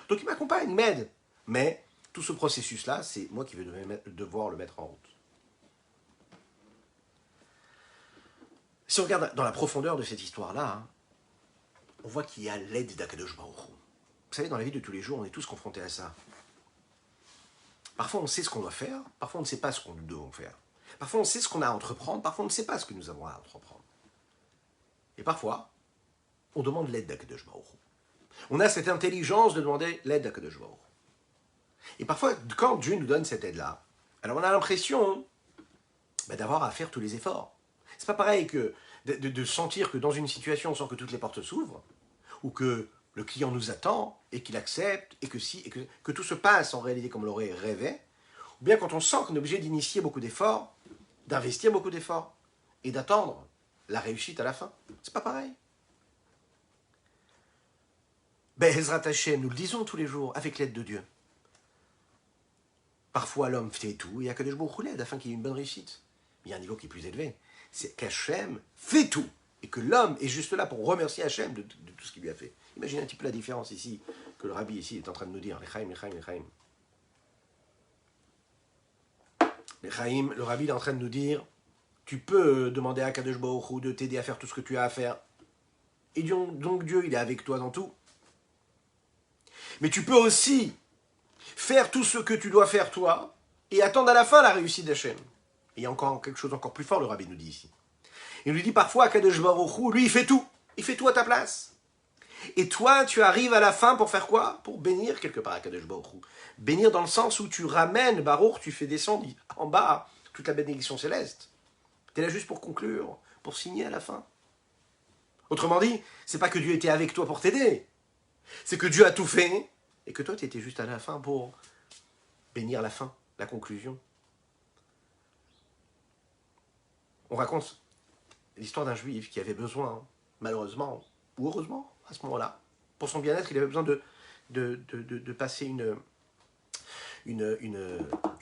Donc il m'accompagne, il m'aide. Mais tout ce processus-là, c'est moi qui vais devoir le mettre en route. Si on regarde dans la profondeur de cette histoire-là, on voit qu'il y a l'aide d'Akadosh Baruch Hu. Vous savez, dans la vie de tous les jours, on est tous confrontés à ça. Parfois, on sait ce qu'on doit faire, parfois, on ne sait pas ce qu'on doit faire. Parfois, on sait ce qu'on a à entreprendre, parfois, on ne sait pas ce que nous avons à entreprendre. Et parfois, on demande l'aide d'Akadosh Baruch Hu. On a cette intelligence de demander l'aide d'Akadosh Baruch Hu. Et parfois, quand Dieu nous donne cette aide-là, alors on a l'impression d'avoir à faire tous les efforts. C'est pas pareil que de sentir que dans une situation, on sent que toutes les portes s'ouvrent, ou que le client nous attend, et qu'il accepte, et que tout se passe en réalité comme on l'aurait rêvé, ou bien quand on sent qu'on est obligé d'initier beaucoup d'efforts, d'investir beaucoup d'efforts, et d'attendre la réussite à la fin. C'est pas pareil. Ezrat Hashem, nous le disons tous les jours, avec l'aide de Dieu. Parfois l'homme fait tout, et Akadosh Baruch Hu l'aide afin qu'il ait une bonne réussite. Mais il y a un niveau qui est plus élevé, c'est qu'Hachem fait tout, et que l'homme est juste là pour remercier Hachem de tout ce qu'il lui a fait. Imaginez un petit peu la différence ici, que le rabbi ici est en train de nous dire, L'Echaim. L'Echaim, le rabbi est en train de nous dire, tu peux demander à Akadosh Baruch Hu de t'aider à faire tout ce que tu as à faire, et donc Dieu, il est avec toi dans tout. Mais tu peux aussi faire tout ce que tu dois faire toi, et attendre à la fin la réussite d'Hachem. Et il y a encore quelque chose encore plus fort, le rabbi nous dit ici. Il lui dit parfois, Akadosh Baruch Hu, lui, il fait tout. Il fait tout à ta place. Et toi, tu arrives à la fin pour faire quoi? Pour bénir quelque part Akadosh Baruch Hu. Bénir dans le sens où tu ramènes Baruch, tu fais descendre en bas toute la bénédiction céleste. Tu es là juste pour conclure, pour signer à la fin. Autrement dit, c'est pas que Dieu était avec toi pour t'aider. C'est que Dieu a tout fait, et que toi, tu étais juste à la fin pour bénir la fin, la conclusion. On raconte l'histoire d'un juif qui avait besoin, malheureusement, ou heureusement, à ce moment-là, pour son bien-être, il avait besoin de passer une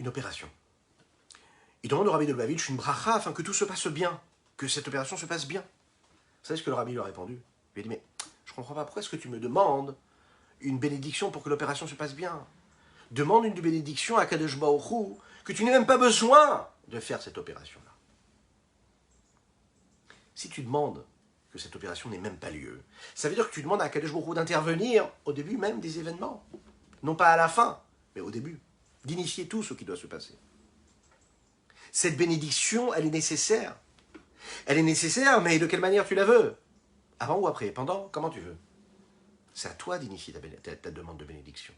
opération. Il demande au rabbi de Lubavitch une bracha afin que tout se passe bien, que cette opération se passe bien. Vous savez ce que le rabbi lui a répondu? Il lui a dit, mais je ne comprends pas, pourquoi est-ce que tu me demandes une bénédiction pour que l'opération se passe bien? Demande une bénédiction à Kadosh Baruch Hu, que tu n'aies même pas besoin de faire cette opération-là. Si tu demandes que cette opération n'ait même pas lieu, ça veut dire que tu demandes à Kadosh Baruch Hu d'intervenir au début même des événements. Non pas à la fin, mais au début. D'initier tout ce qui doit se passer. Cette bénédiction, elle est nécessaire. Elle est nécessaire, mais de quelle manière tu la veux? Avant ou après? Pendant? Comment tu veux? C'est à toi d'initier ta demande de bénédiction.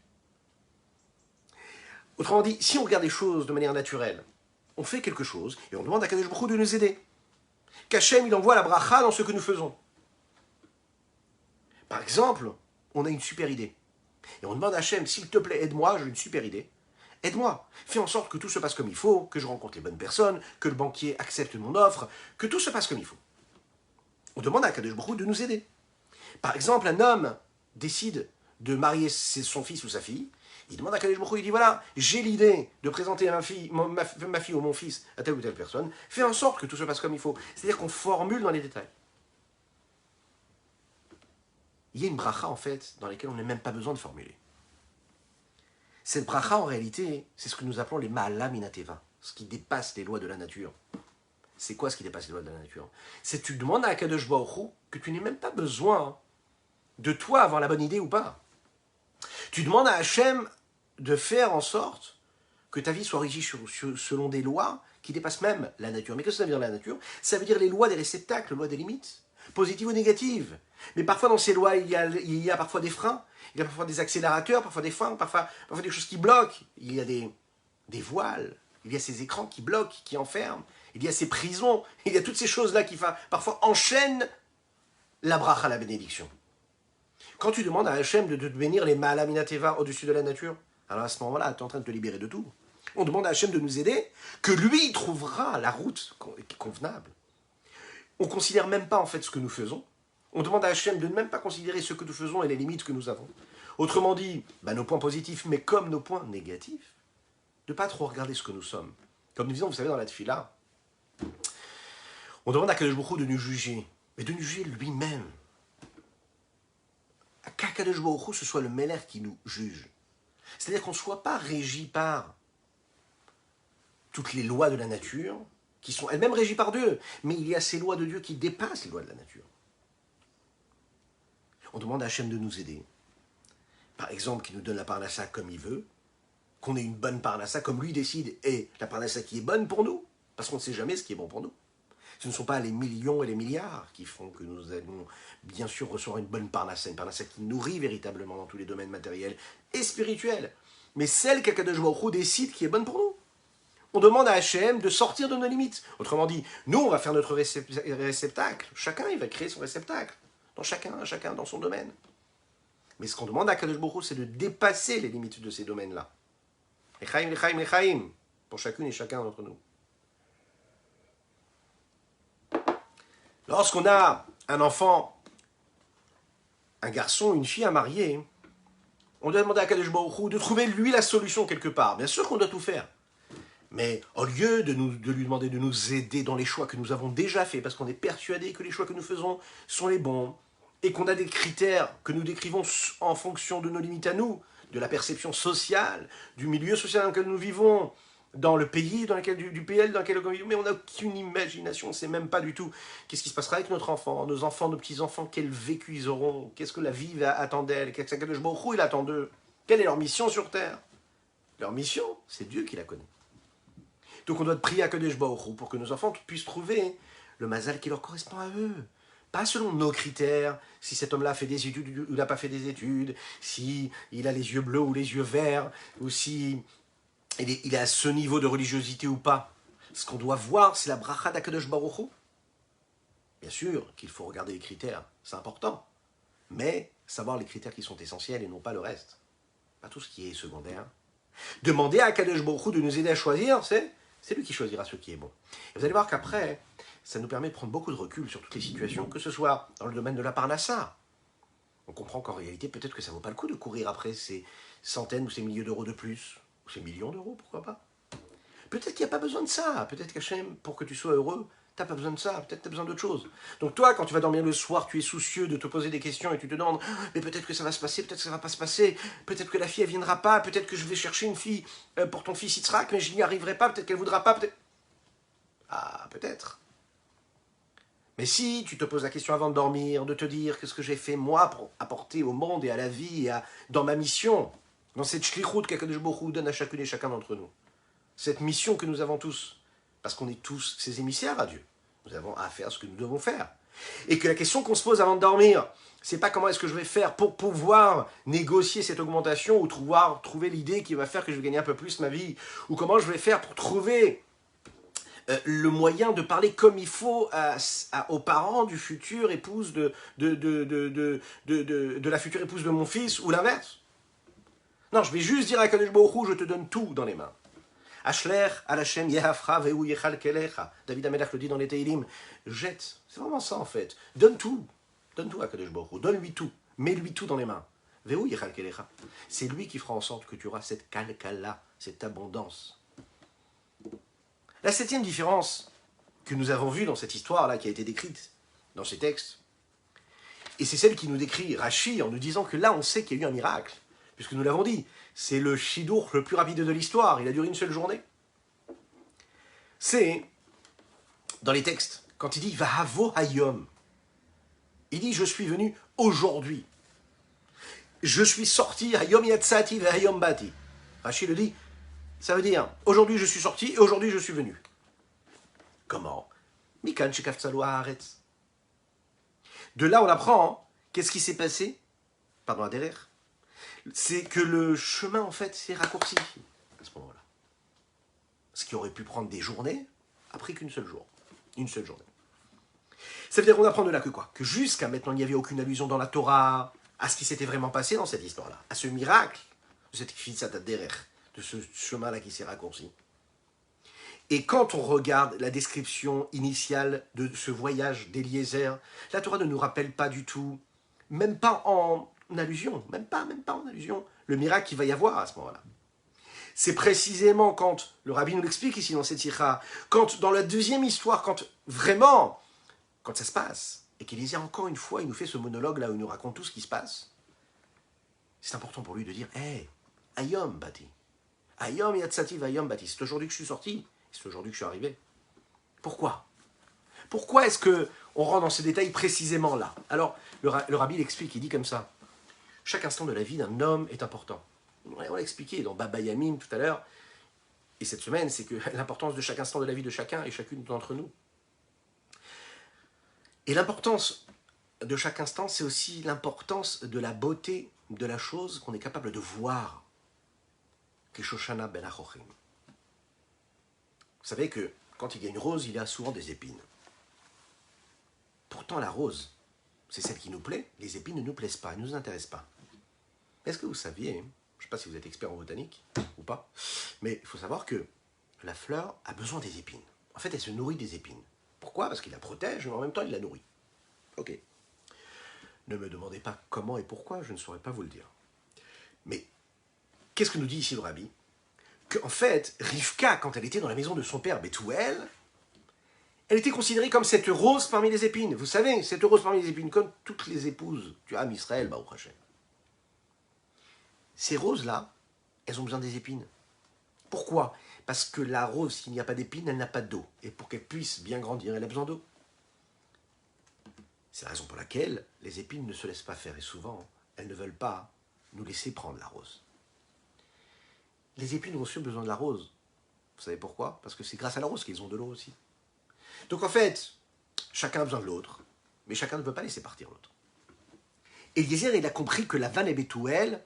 Autrement dit, si on regarde les choses de manière naturelle, on fait quelque chose et on demande à Kadosh Baruch Hu de nous aider. Qu'Hachem, il envoie la bracha dans ce que nous faisons. Par exemple, on a une super idée. Et on demande à Hachem, s'il te plaît, aide-moi, j'ai une super idée. Aide-moi, fais en sorte que tout se passe comme il faut, que je rencontre les bonnes personnes, que le banquier accepte mon offre, que tout se passe comme il faut. On demande à Kadosh Baruch Hu de nous aider. Par exemple, un homme décide de marier son fils ou sa fille, il demande à Kadosh Baruch Hu, il dit voilà, j'ai l'idée de présenter ma fille ou mon fils à telle ou telle personne, fais en sorte que tout se passe comme il faut. C'est-à-dire qu'on formule dans les détails. Il y a une bracha en fait dans laquelle on n'a même pas besoin de formuler. Cette bracha en réalité, c'est ce que nous appelons les ma'ala minateva, ce qui dépasse les lois de la nature. C'est quoi ce qui dépasse les lois de la nature? C'est que tu demandes à Kadosh Baruch Hu que tu n'aies même pas besoin de toi avoir la bonne idée ou pas. Tu demandes à Hachem de faire en sorte que ta vie soit régie selon des lois qui dépassent même la nature. Mais qu'est-ce que ça veut dire la nature? Ça veut dire les lois des réceptacles, les lois des limites, positives ou négatives. Mais parfois dans ces lois, il y a parfois des freins, il y a parfois des accélérateurs, parfois des freins, parfois des choses qui bloquent. Il y a des voiles, il y a ces écrans qui bloquent, qui enferment, il y a ces prisons, il y a toutes ces choses-là qui parfois enchaînent la bracha, la bénédiction. Quand tu demandes à Hachem de te bénir les ma'ala minateva au-dessus de la nature, alors à ce moment-là, tu es en train de te libérer de tout. On demande à Hachem de nous aider, que lui trouvera la route convenable. On ne considère même pas en fait ce que nous faisons. On demande à Hachem de ne même pas considérer ce que nous faisons et les limites que nous avons. Autrement dit, nos points positifs, mais comme nos points négatifs, de ne pas trop regarder ce que nous sommes. Comme nous disons, vous savez, dans la tefila, on demande à Kadosh Baruch Hu de nous juger, mais de nous juger lui-même. Qu'à Kadosh Baruch Hu, ce soit le Meler qui nous juge. C'est-à-dire qu'on ne soit pas régi par toutes les lois de la nature, qui sont elles-mêmes régies par Dieu, mais il y a ces lois de Dieu qui dépassent les lois de la nature. On demande à Hachem de nous aider. Par exemple, qu'il nous donne la parnassa comme il veut, qu'on ait une bonne parnassa comme lui décide, et la parnassa qui est bonne pour nous, parce qu'on ne sait jamais ce qui est bon pour nous. Ce ne sont pas les millions et les milliards qui font que nous allons bien sûr recevoir une bonne parnassa qui nourrit véritablement dans tous les domaines matériels et spirituels, mais celle qu'Akadosh Baruch Hu décide qui est bonne pour nous. On demande à Hachem de sortir de nos limites. Autrement dit, nous, on va faire notre réceptacle. Chacun, il va créer son réceptacle. Chacun dans son domaine. Mais ce qu'on demande à Akadosh Baruch Hu, c'est de dépasser les limites de ces domaines-là. Lechaim, pour chacune et chacun d'entre nous. Lorsqu'on a un enfant, un garçon, une fille à marier, on doit demander à Akadosh Baruch Hu de trouver lui la solution quelque part. Bien sûr qu'on doit tout faire. Mais au lieu de lui demander de nous aider dans les choix que nous avons déjà faits, parce qu'on est persuadé que les choix que nous faisons sont les bons, et qu'on a des critères que nous décrivons en fonction de nos limites à nous, de la perception sociale, du milieu social dans lequel nous vivons, dans le pays, du PL dans lequel nous vivons, mais on n'a aucune imagination, on ne sait même pas du tout qu'est-ce qui se passera avec notre enfant, nos enfants, nos petits-enfants, quel vécu ils auront, qu'est-ce que la vie va attendre d'elle, qu'est-ce que le Baruch Hu il attend d'eux, quelle est leur mission sur Terre. Leur mission, c'est Dieu qui la connaît. Donc on doit prier à Kadesh Baruch Hu pour que nos enfants puissent trouver le mazal qui leur correspond à eux. Pas selon nos critères, si cet homme-là a fait des études ou n'a pas fait des études, si il a les yeux bleus ou les yeux verts, ou si il est à ce niveau de religiosité ou pas. Ce qu'on doit voir, c'est la bracha d'Akadosh Baruch Hu. Bien sûr qu'il faut regarder les critères, c'est important. Mais savoir les critères qui sont essentiels et non pas le reste. Pas tout ce qui est secondaire. Demander à Akadosh Baruch Hu de nous aider à choisir, c'est lui qui choisira ce qui est bon. Et vous allez voir qu'après, ça nous permet de prendre beaucoup de recul sur toutes les situations, que ce soit dans le domaine de la parnassa. On comprend qu'en réalité, peut-être que ça ne vaut pas le coup de courir après ces centaines ou ces milliers d'euros de plus, ou ces millions d'euros, pourquoi pas. Peut-être qu'il n'y a pas besoin de ça. Peut-être qu'Hachem, pour que tu sois heureux, tu n'as pas besoin de ça. Peut-être que tu as besoin d'autre chose. Donc toi, quand tu vas dormir le soir, tu es soucieux de te poser des questions et tu te demandes, mais peut-être que ça va se passer, peut-être que ça ne va pas se passer, peut-être que la fille, elle ne viendra pas, peut-être que je vais chercher une fille pour ton fils Yitzhak, mais je n'y arriverai pas, peut-être qu'elle ne voudra pas, peut-être... Ah, peut-être. Mais si tu te poses la question avant de dormir, de te dire qu'est-ce que j'ai fait moi pour apporter au monde et à la vie, et dans ma mission, dans cette shlichut qu'Akadosh Baruch Hu donne à chacune et chacun d'entre nous, cette mission que nous avons tous, parce qu'on est tous ses émissaires à Dieu, nous avons à faire ce que nous devons faire. Et que la question qu'on se pose avant de dormir, c'est pas comment est-ce que je vais faire pour pouvoir négocier cette augmentation ou trouver l'idée qui va faire que je vais gagner un peu plus ma vie, ou comment je vais faire pour trouver le moyen de parler comme il faut aux parents du futur épouse de la future épouse de mon fils, ou l'inverse. Non, je vais juste dire à Kadesh Baruch Hu, je te donne tout dans les mains. Ashler al Hashem yehafra vehu yechal kelecha. David Amelach le dit dans les Teilim. Jette, c'est vraiment ça en fait. Donne tout à Kadesh Baruch Hu, donne-lui tout, mets-lui tout dans les mains. Vehu yechal kelecha. C'est lui qui fera en sorte que tu auras cette kalkala, cette abondance. La septième différence que nous avons vue dans cette histoire-là, qui a été décrite dans ces textes, et c'est celle qui nous décrit Rashi en nous disant que là, on sait qu'il y a eu un miracle, puisque nous l'avons dit, c'est le shidour le plus rapide de l'histoire, il a duré une seule journée. C'est, dans les textes, quand il dit « Vahavo hayom », il dit « Je suis venu aujourd'hui ». Je suis sorti, hayom yatsati vahayom bati. Rashi le dit, ça veut dire, aujourd'hui je suis sorti et aujourd'hui je suis venu. Comment? Mikan shekaftsalo haaretz. De là on apprend, qu'est-ce qui s'est passé? Pardon, à derrière. C'est que le chemin en fait s'est raccourci à ce moment-là. Ce qui aurait pu prendre des journées, a pris qu'une seule journée. Une seule journée. Ça veut dire qu'on apprend de là que quoi? Que jusqu'à maintenant il n'y avait aucune allusion dans la Torah à ce qui s'était vraiment passé dans cette histoire-là, à ce miracle de cette kfitsat derrière, de ce chemin-là qui s'est raccourci. Et quand on regarde la description initiale de ce voyage d'Eliezer, la Torah ne nous rappelle pas du tout, même pas en allusion, même pas en allusion, le miracle qu'il va y avoir à ce moment-là. C'est précisément quand, le rabbi nous l'explique ici dans cette sikha, quand dans la deuxième histoire, quand ça se passe, et qu'Eliezer encore une fois, il nous fait ce monologue là où il nous raconte tout ce qui se passe, c'est important pour lui de dire, hey, Ayom Bati, Ayom Yatsati Ayom Bati, c'est aujourd'hui que je suis sorti, c'est aujourd'hui que je suis arrivé. Pourquoi Pourquoi est-ce qu'on rentre dans ces détails précisément là? Alors, le rabbi l'explique, il dit comme ça. Chaque instant de la vie d'un homme est important. On l'a expliqué dans Baba Yamin tout à l'heure, et cette semaine, c'est que l'importance de chaque instant de la vie de chacun et chacune d'entre nous. Et l'importance de chaque instant, c'est aussi l'importance de la beauté de la chose qu'on est capable de voir. Keshoshana ben Achochim. Vous savez que quand il y a une rose, il y a souvent des épines. Pourtant, la rose, c'est celle qui nous plaît. Les épines ne nous plaisent pas, elles ne nous intéressent pas. Est-ce que vous saviez, je ne sais pas si vous êtes expert en botanique ou pas, mais il faut savoir que la fleur a besoin des épines. En fait, elle se nourrit des épines. Pourquoi? Parce qu'il la protège, mais en même temps, il la nourrit. Ok. Ne me demandez pas comment et pourquoi, je ne saurais pas vous le dire. Mais qu'est-ce que nous dit ici le rabbi? Qu'en fait, Rivka, quand elle était dans la maison de son père Bethuel, elle était considérée comme cette rose parmi les épines. Vous savez, cette rose parmi les épines, comme toutes les épouses du Ham Israël, Baruch Hashem. Ces roses-là, elles ont besoin des épines. Pourquoi? Parce que la rose, s'il n'y a pas d'épines, elle n'a pas d'eau. Et pour qu'elle puisse bien grandir, elle a besoin d'eau. C'est la raison pour laquelle les épines ne se laissent pas faire. Et souvent, elles ne veulent pas nous laisser prendre la rose. Les épines ont aussi besoin de la rose. Vous savez pourquoi? Parce que c'est grâce à la rose qu'ils ont de l'eau aussi. Donc en fait, chacun a besoin de l'autre, mais chacun ne veut pas laisser partir l'autre. Eliezer, il a compris que Lavan et Bethuel,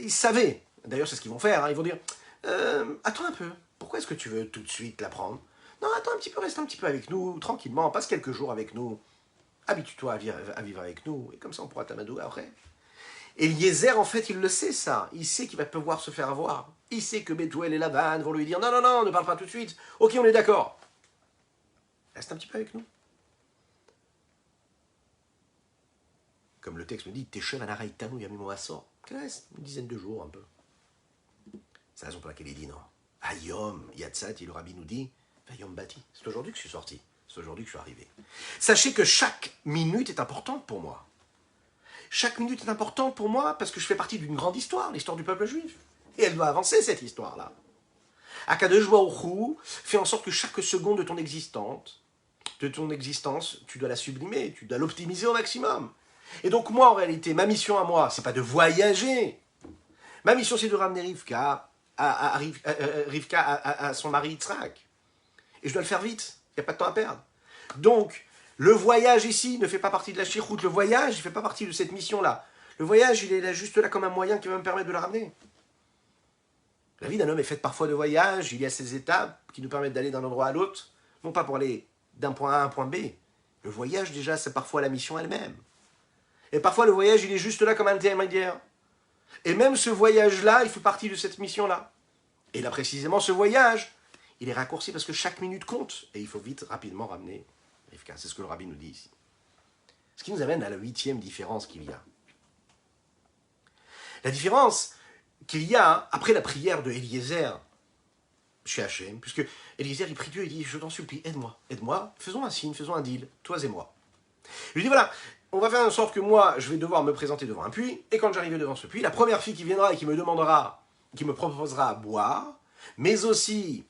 ils savaient. D'ailleurs, c'est ce qu'ils vont faire. Hein. Ils vont dire, attends un peu, pourquoi est-ce que tu veux tout de suite la prendre? Non, attends un petit peu, reste un petit peu avec nous, tranquillement, passe quelques jours avec nous. Habitue-toi à vivre avec nous, et comme ça on pourra t'amadouer après. Eliezer, en fait, il le sait ça. Il sait qu'il va pouvoir se faire avoir. Il sait que Bethuel et Lavan vont lui dire, non, non, non, ne parle pas tout de suite. Ok, on est d'accord. Reste un petit peu avec nous. Comme le texte nous dit, Teshev anaraitanu yamimo asor. Qu'il reste une dizaine de jours, un peu. C'est la raison pour laquelle il dit non. Ayom, Yatsat, le rabbi nous dit, Vayom Bati. C'est aujourd'hui que je suis sorti. C'est aujourd'hui que je suis arrivé. Sachez que chaque minute est importante pour moi. Chaque minute est importante pour moi parce que je fais partie d'une grande histoire, l'histoire du peuple juif. Et elle doit avancer, cette histoire-là. Akadosh Baruch Hu fait en sorte que chaque seconde de ton existence, tu dois la sublimer, tu dois l'optimiser au maximum. Et donc moi, en réalité, ma mission à moi, c'est pas de voyager. Ma mission, c'est de ramener Rivka à son mari Yitzhak. Et je dois le faire vite, il n'y a pas de temps à perdre. Donc, le voyage ici ne fait pas partie de la chiroute. Le voyage, il ne fait pas partie de cette mission-là. Le voyage, il est là, juste là comme un moyen qui va me permettre de la ramener. La vie d'un homme est faite parfois de voyages. Il y a ces étapes qui nous permettent d'aller d'un endroit à l'autre, non pas pour aller d'un point A à un point B. Le voyage, déjà, c'est parfois la mission elle-même. Et parfois, le voyage, il est juste là comme un intermédiaire. Et même ce voyage-là, il fait partie de cette mission-là. Et là, précisément, ce voyage, il est raccourci parce que chaque minute compte. Et il faut vite, rapidement ramener Rivka. C'est ce que le rabbi nous dit ici. Ce qui nous amène à la 8e différence qu'il y a. La différence qu'il y a après la prière de Eliezer chez Hachem, puisque Eliezer, il prie Dieu et dit, je t'en supplie, aide-moi, faisons un signe, faisons un deal, toi et moi. Je lui dis, voilà, on va faire en sorte que moi, je vais devoir me présenter devant un puits, et quand j'arriverai devant ce puits, la première fille qui viendra et qui me demandera, qui me proposera à boire, mais aussi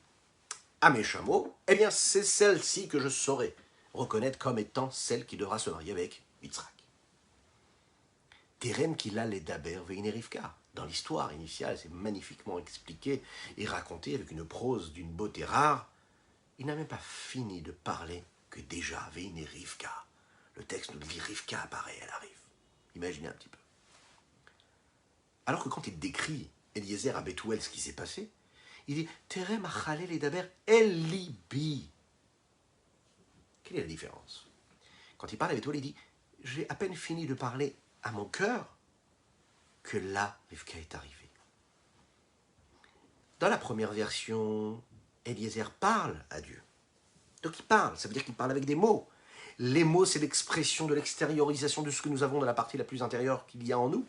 à mes chameaux, eh bien, c'est celle-ci que je saurai reconnaître comme étant celle qui devra se marier avec Yitzhak. Terem qu'il a les daber veine Rivka. Dans l'histoire initiale, c'est magnifiquement expliqué et raconté avec une prose d'une beauté rare. Il n'a même pas fini de parler que déjà veine Rivka. Le texte nous dit Rivka apparaît, elle arrive. Imaginez un petit peu. Alors que quand il décrit Eliezer à Bethuel ce qui s'est passé, il dit Terem achale les daber el libi. Quelle est la différence? Quand il parle à Bethuel, il dit j'ai à peine fini de parler à mon cœur que là, Rivka est arrivée. Dans la première version, Eliezer parle à Dieu. Donc il parle, ça veut dire qu'il parle avec des mots. Les mots, c'est l'expression de l'extériorisation de ce que nous avons dans la partie la plus intérieure qu'il y a en nous,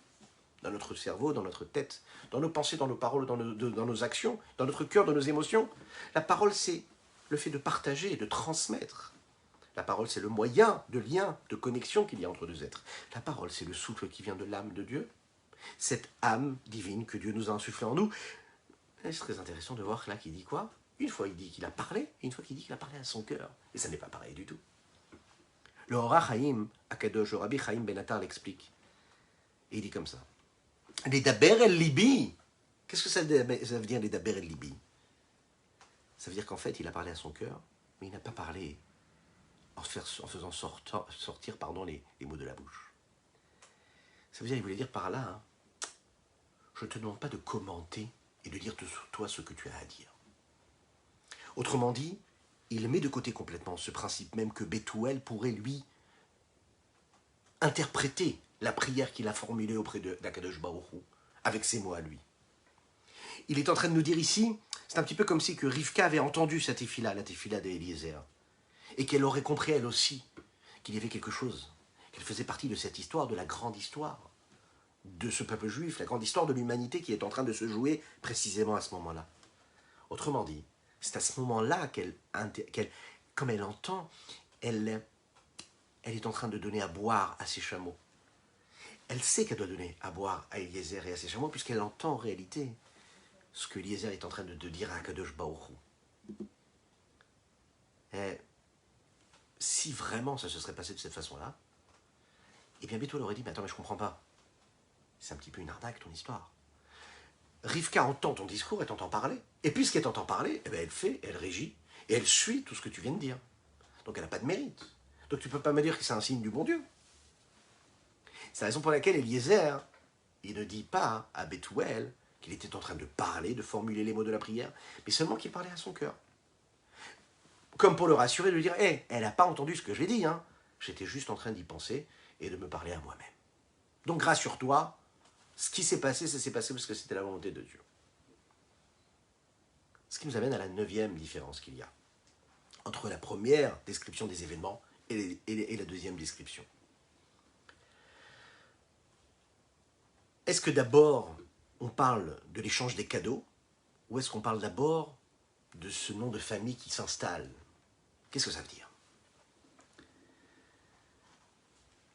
dans notre cerveau, dans notre tête, dans nos pensées, dans nos paroles, dans nos actions, dans notre cœur, dans nos émotions. La parole, c'est le fait de partager, de transmettre. La parole, c'est le moyen de lien, de connexion qu'il y a entre deux êtres. La parole, c'est le souffle qui vient de l'âme de Dieu. Cette âme divine que Dieu nous a insufflée en nous. Et c'est très intéressant de voir là qu'il dit quoi? Une fois il dit qu'il a parlé, et une fois qu'il dit qu'il a parlé à son cœur. Et ça n'est pas pareil du tout. Le Hora Chaim, Akadosh, le Rabbi Chaim Ben Attar l'explique. Et il dit comme ça. Les Daber el Libi. Qu'est-ce que ça veut dire les Daber el Libi? Ça veut dire qu'en fait, il a parlé à son cœur, mais il n'a pas parlé en faisant sortir les mots de la bouche. Ça veut dire, il voulait dire par là, hein, je ne te demande pas de commenter et de dire sur toi ce que tu as à dire. Autrement dit, il met de côté complètement ce principe même que Bethuel pourrait lui interpréter la prière qu'il a formulée auprès d'Akadosh Baruch Hu, avec ses mots à lui. Il est en train de nous dire ici, c'est un petit peu comme si que Rivka avait entendu cette tefila, la tefila d'Eliezer, et qu'elle aurait compris elle aussi qu'il y avait quelque chose, qu'elle faisait partie de cette histoire, de la grande histoire de ce peuple juif, la grande histoire de l'humanité qui est en train de se jouer précisément à ce moment-là. Autrement dit, c'est à ce moment-là comme elle entend, elle est en train de donner à boire à ses chameaux. Elle sait qu'elle doit donner à boire à Eliezer et à ses chameaux, puisqu'elle entend en réalité ce que Eliezer est en train de dire à Akadosh Baruch Hu. Et si vraiment ça se serait passé de cette façon-là, eh bien Bethuel aurait dit, mais attends, mais je comprends pas. C'est un petit peu une arnaque ton histoire. Rivka entend ton discours, elle t'entend parler. Et puisqu'elle t'entend parler, eh bien elle régit, et elle suit tout ce que tu viens de dire. Donc elle n'a pas de mérite. Donc tu ne peux pas me dire que c'est un signe du bon Dieu. C'est la raison pour laquelle Eliezer, il ne dit pas à Bethuel qu'il était en train de parler, de formuler les mots de la prière, mais seulement qu'il parlait à son cœur. Comme pour le rassurer, de lui dire, hey, elle n'a pas entendu ce que je l'ai dit, hein. J'étais juste en train d'y penser et de me parler à moi-même. Donc rassure-toi, ce qui s'est passé, ça s'est passé parce que c'était la volonté de Dieu. Ce qui nous amène à la 9e différence qu'il y a entre la première description des événements et la deuxième description. Est-ce que d'abord on parle de l'échange des cadeaux ou est-ce qu'on parle d'abord de ce nom de famille qui s'installe? Qu'est-ce que ça veut dire?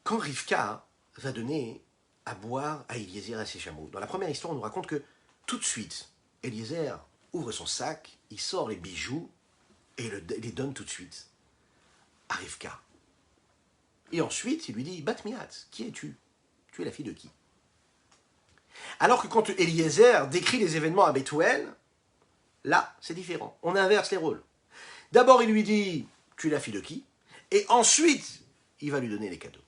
Quand Rivka va donner à boire à Eliezer et à ses chameaux, dans la première histoire, on nous raconte que tout de suite, Eliezer ouvre son sac, il sort les bijoux et les donne tout de suite à Rivka. Et ensuite, il lui dit, Bat Miat, qui es-tu? Tu es la fille de qui? Alors que quand Eliezer décrit les événements à Bethuel, là, c'est différent. On inverse les rôles. D'abord, il lui dit, tu es la fille de qui? Et ensuite, il va lui donner les cadeaux.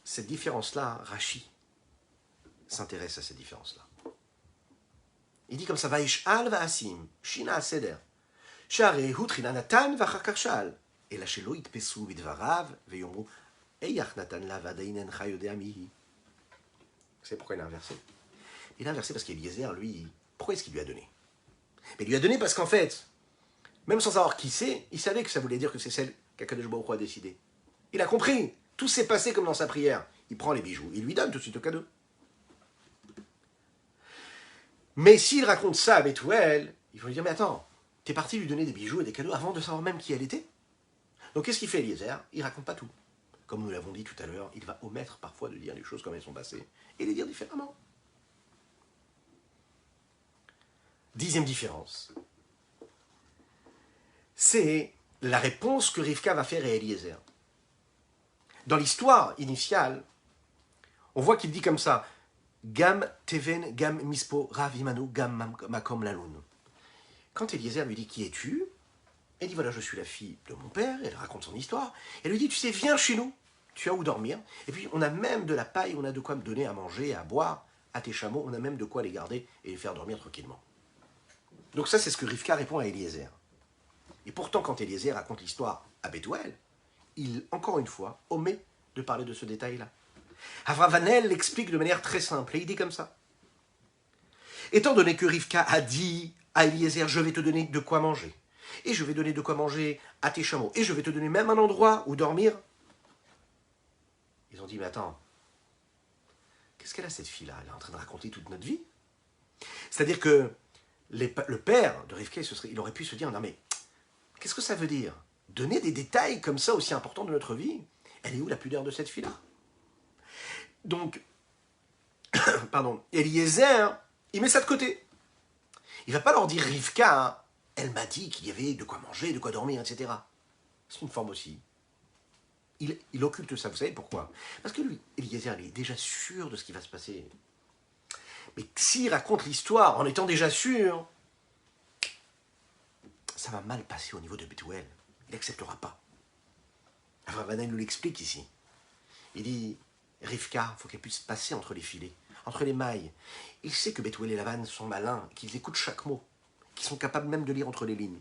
Cette différence-là, Rashi s'intéresse à cette différence-là. Il dit comme ça, Vaishal va'asim, shina seder, share hutrina natan v'achar shal, et la shelo itpesu bidvarav, ve'yomru, eyach natan la vadainen chayodea mihi. Vous savez pourquoi il a inversé? Il a inversé parce qu'Eliezer, lui, pourquoi est-ce qu'il lui a donné? Mais il lui a donné parce qu'en fait, même sans savoir qui c'est, il savait que ça voulait dire que c'est celle qu'Akadosh Baruch Hu a décidé. Il a compris. Tout s'est passé comme dans sa prière. Il prend les bijoux, il lui donne tout de suite le cadeau. Mais s'il raconte ça à Bethuel, il faut lui dire, mais attends, t'es parti lui donner des bijoux et des cadeaux avant de savoir même qui elle était? Donc qu'est-ce qu'il fait Eliezer? Il raconte pas tout. Comme nous l'avons dit tout à l'heure, il va omettre parfois de dire les choses comme elles sont passées et les dire différemment. 10e différence. C'est la réponse que Rivka va faire à Eliezer. Dans l'histoire initiale, on voit qu'il dit comme ça, Gam teven, gam mispo, rav imanu, gam makom laloun. Quand Eliezer lui dit, qui es-tu? Elle dit, voilà, je suis la fille de mon père, elle raconte son histoire. Elle lui dit, tu sais, viens chez nous, tu as où dormir. Et puis, on a même de la paille, on a de quoi me donner à manger, à boire, à tes chameaux, on a même de quoi les garder et les faire dormir tranquillement. Donc ça, c'est ce que Rivka répond à Eliezer. Et pourtant, quand Eliezer raconte l'histoire à Bethuel, il, encore une fois, omet de parler de ce détail-là. Avravael l'explique de manière très simple, et il dit comme ça. Étant donné que Rivka a dit à Eliezer, je vais te donner de quoi manger, et je vais donner de quoi manger à tes chameaux, et je vais te donner même un endroit où dormir, ils ont dit, mais attends, qu'est-ce qu'elle a cette fille-là? Elle est en train de raconter toute notre vie. C'est-à-dire que le père de Rivka, il aurait pu se dire, non mais, qu'est-ce que ça veut dire? Donner des détails comme ça aussi importants de notre vie, elle est où la pudeur de cette fille-là? Donc, pardon, Eliezer, il met ça de côté. Il ne va pas leur dire Rivka, hein, elle m'a dit qu'il y avait de quoi manger, de quoi dormir, etc. C'est une forme aussi. Il occulte ça, vous savez pourquoi? Parce que lui, Eliezer, il est déjà sûr de ce qui va se passer. Mais s'il raconte l'histoire en étant déjà sûr, ça va mal passer au niveau de Bethuel. Il n'acceptera pas. Avraham nous l'explique ici. Il dit, Rivka, il faut qu'elle puisse passer entre les filets, entre les mailles. Il sait que Bethuel et Lavan sont malins, qu'ils écoutent chaque mot, qu'ils sont capables même de lire entre les lignes.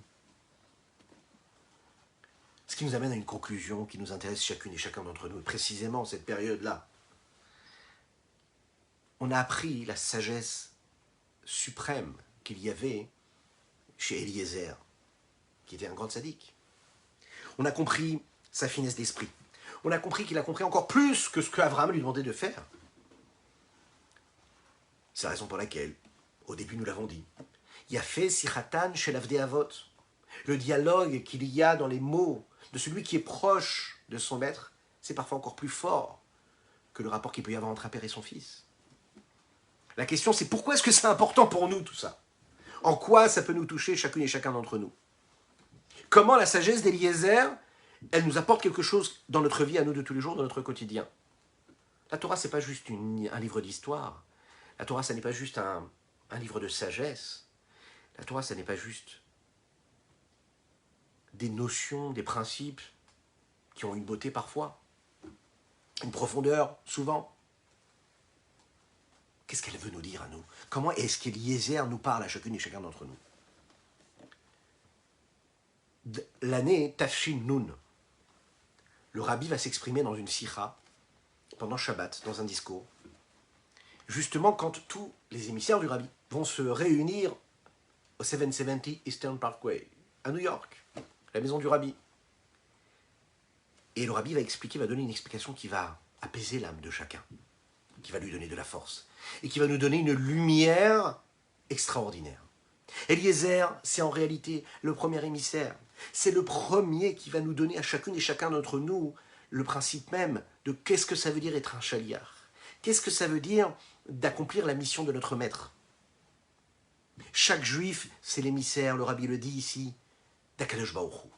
Ce qui nous amène à une conclusion qui nous intéresse chacune et chacun d'entre nous, précisément cette période-là. On a appris la sagesse suprême qu'il y avait chez Eliezer, qui était un grand sadique. On a compris sa finesse d'esprit. On a compris qu'il a compris encore plus que ce qu'Abraham lui demandait de faire. C'est la raison pour laquelle, au début nous l'avons dit, il y a fait Sichatan chez l'Avdé Avot. Le dialogue qu'il y a dans les mots de celui qui est proche de son maître, c'est parfois encore plus fort que le rapport qu'il peut y avoir entre un père et son fils. La question c'est pourquoi est-ce que c'est important pour nous tout ça? En quoi ça peut nous toucher chacune et chacun d'entre nous? Comment la sagesse d'Eliezer, elle nous apporte quelque chose dans notre vie à nous de tous les jours, dans notre quotidien? La Torah, c'est pas juste un livre d'histoire. La Torah, ça n'est pas juste un livre de sagesse. La Torah, ça n'est pas juste des notions, des principes qui ont une beauté parfois, une profondeur souvent. Qu'est-ce qu'elle veut nous dire à nous? Comment est-ce qu'Eliezer nous parle à chacune et chacun d'entre nous? L'année Tafshin Nun, le rabbi va s'exprimer dans une sikha pendant Shabbat, dans un discours, justement quand tous les émissaires du rabbi vont se réunir au 770 Eastern Parkway, à New York, la maison du rabbi. Et le rabbi va expliquer, va donner une explication qui va apaiser l'âme de chacun, qui va lui donner de la force, et qui va nous donner une lumière extraordinaire. Eliezer, c'est en réalité le premier émissaire. C'est le premier qui va nous donner à chacune et chacun d'entre nous le principe même de qu'est-ce que ça veut dire être un chaliar. Qu'est-ce que ça veut dire d'accomplir la mission de notre maître. Chaque juif, c'est l'émissaire, le rabbi le dit ici, d'Akadosh Baruch Hu.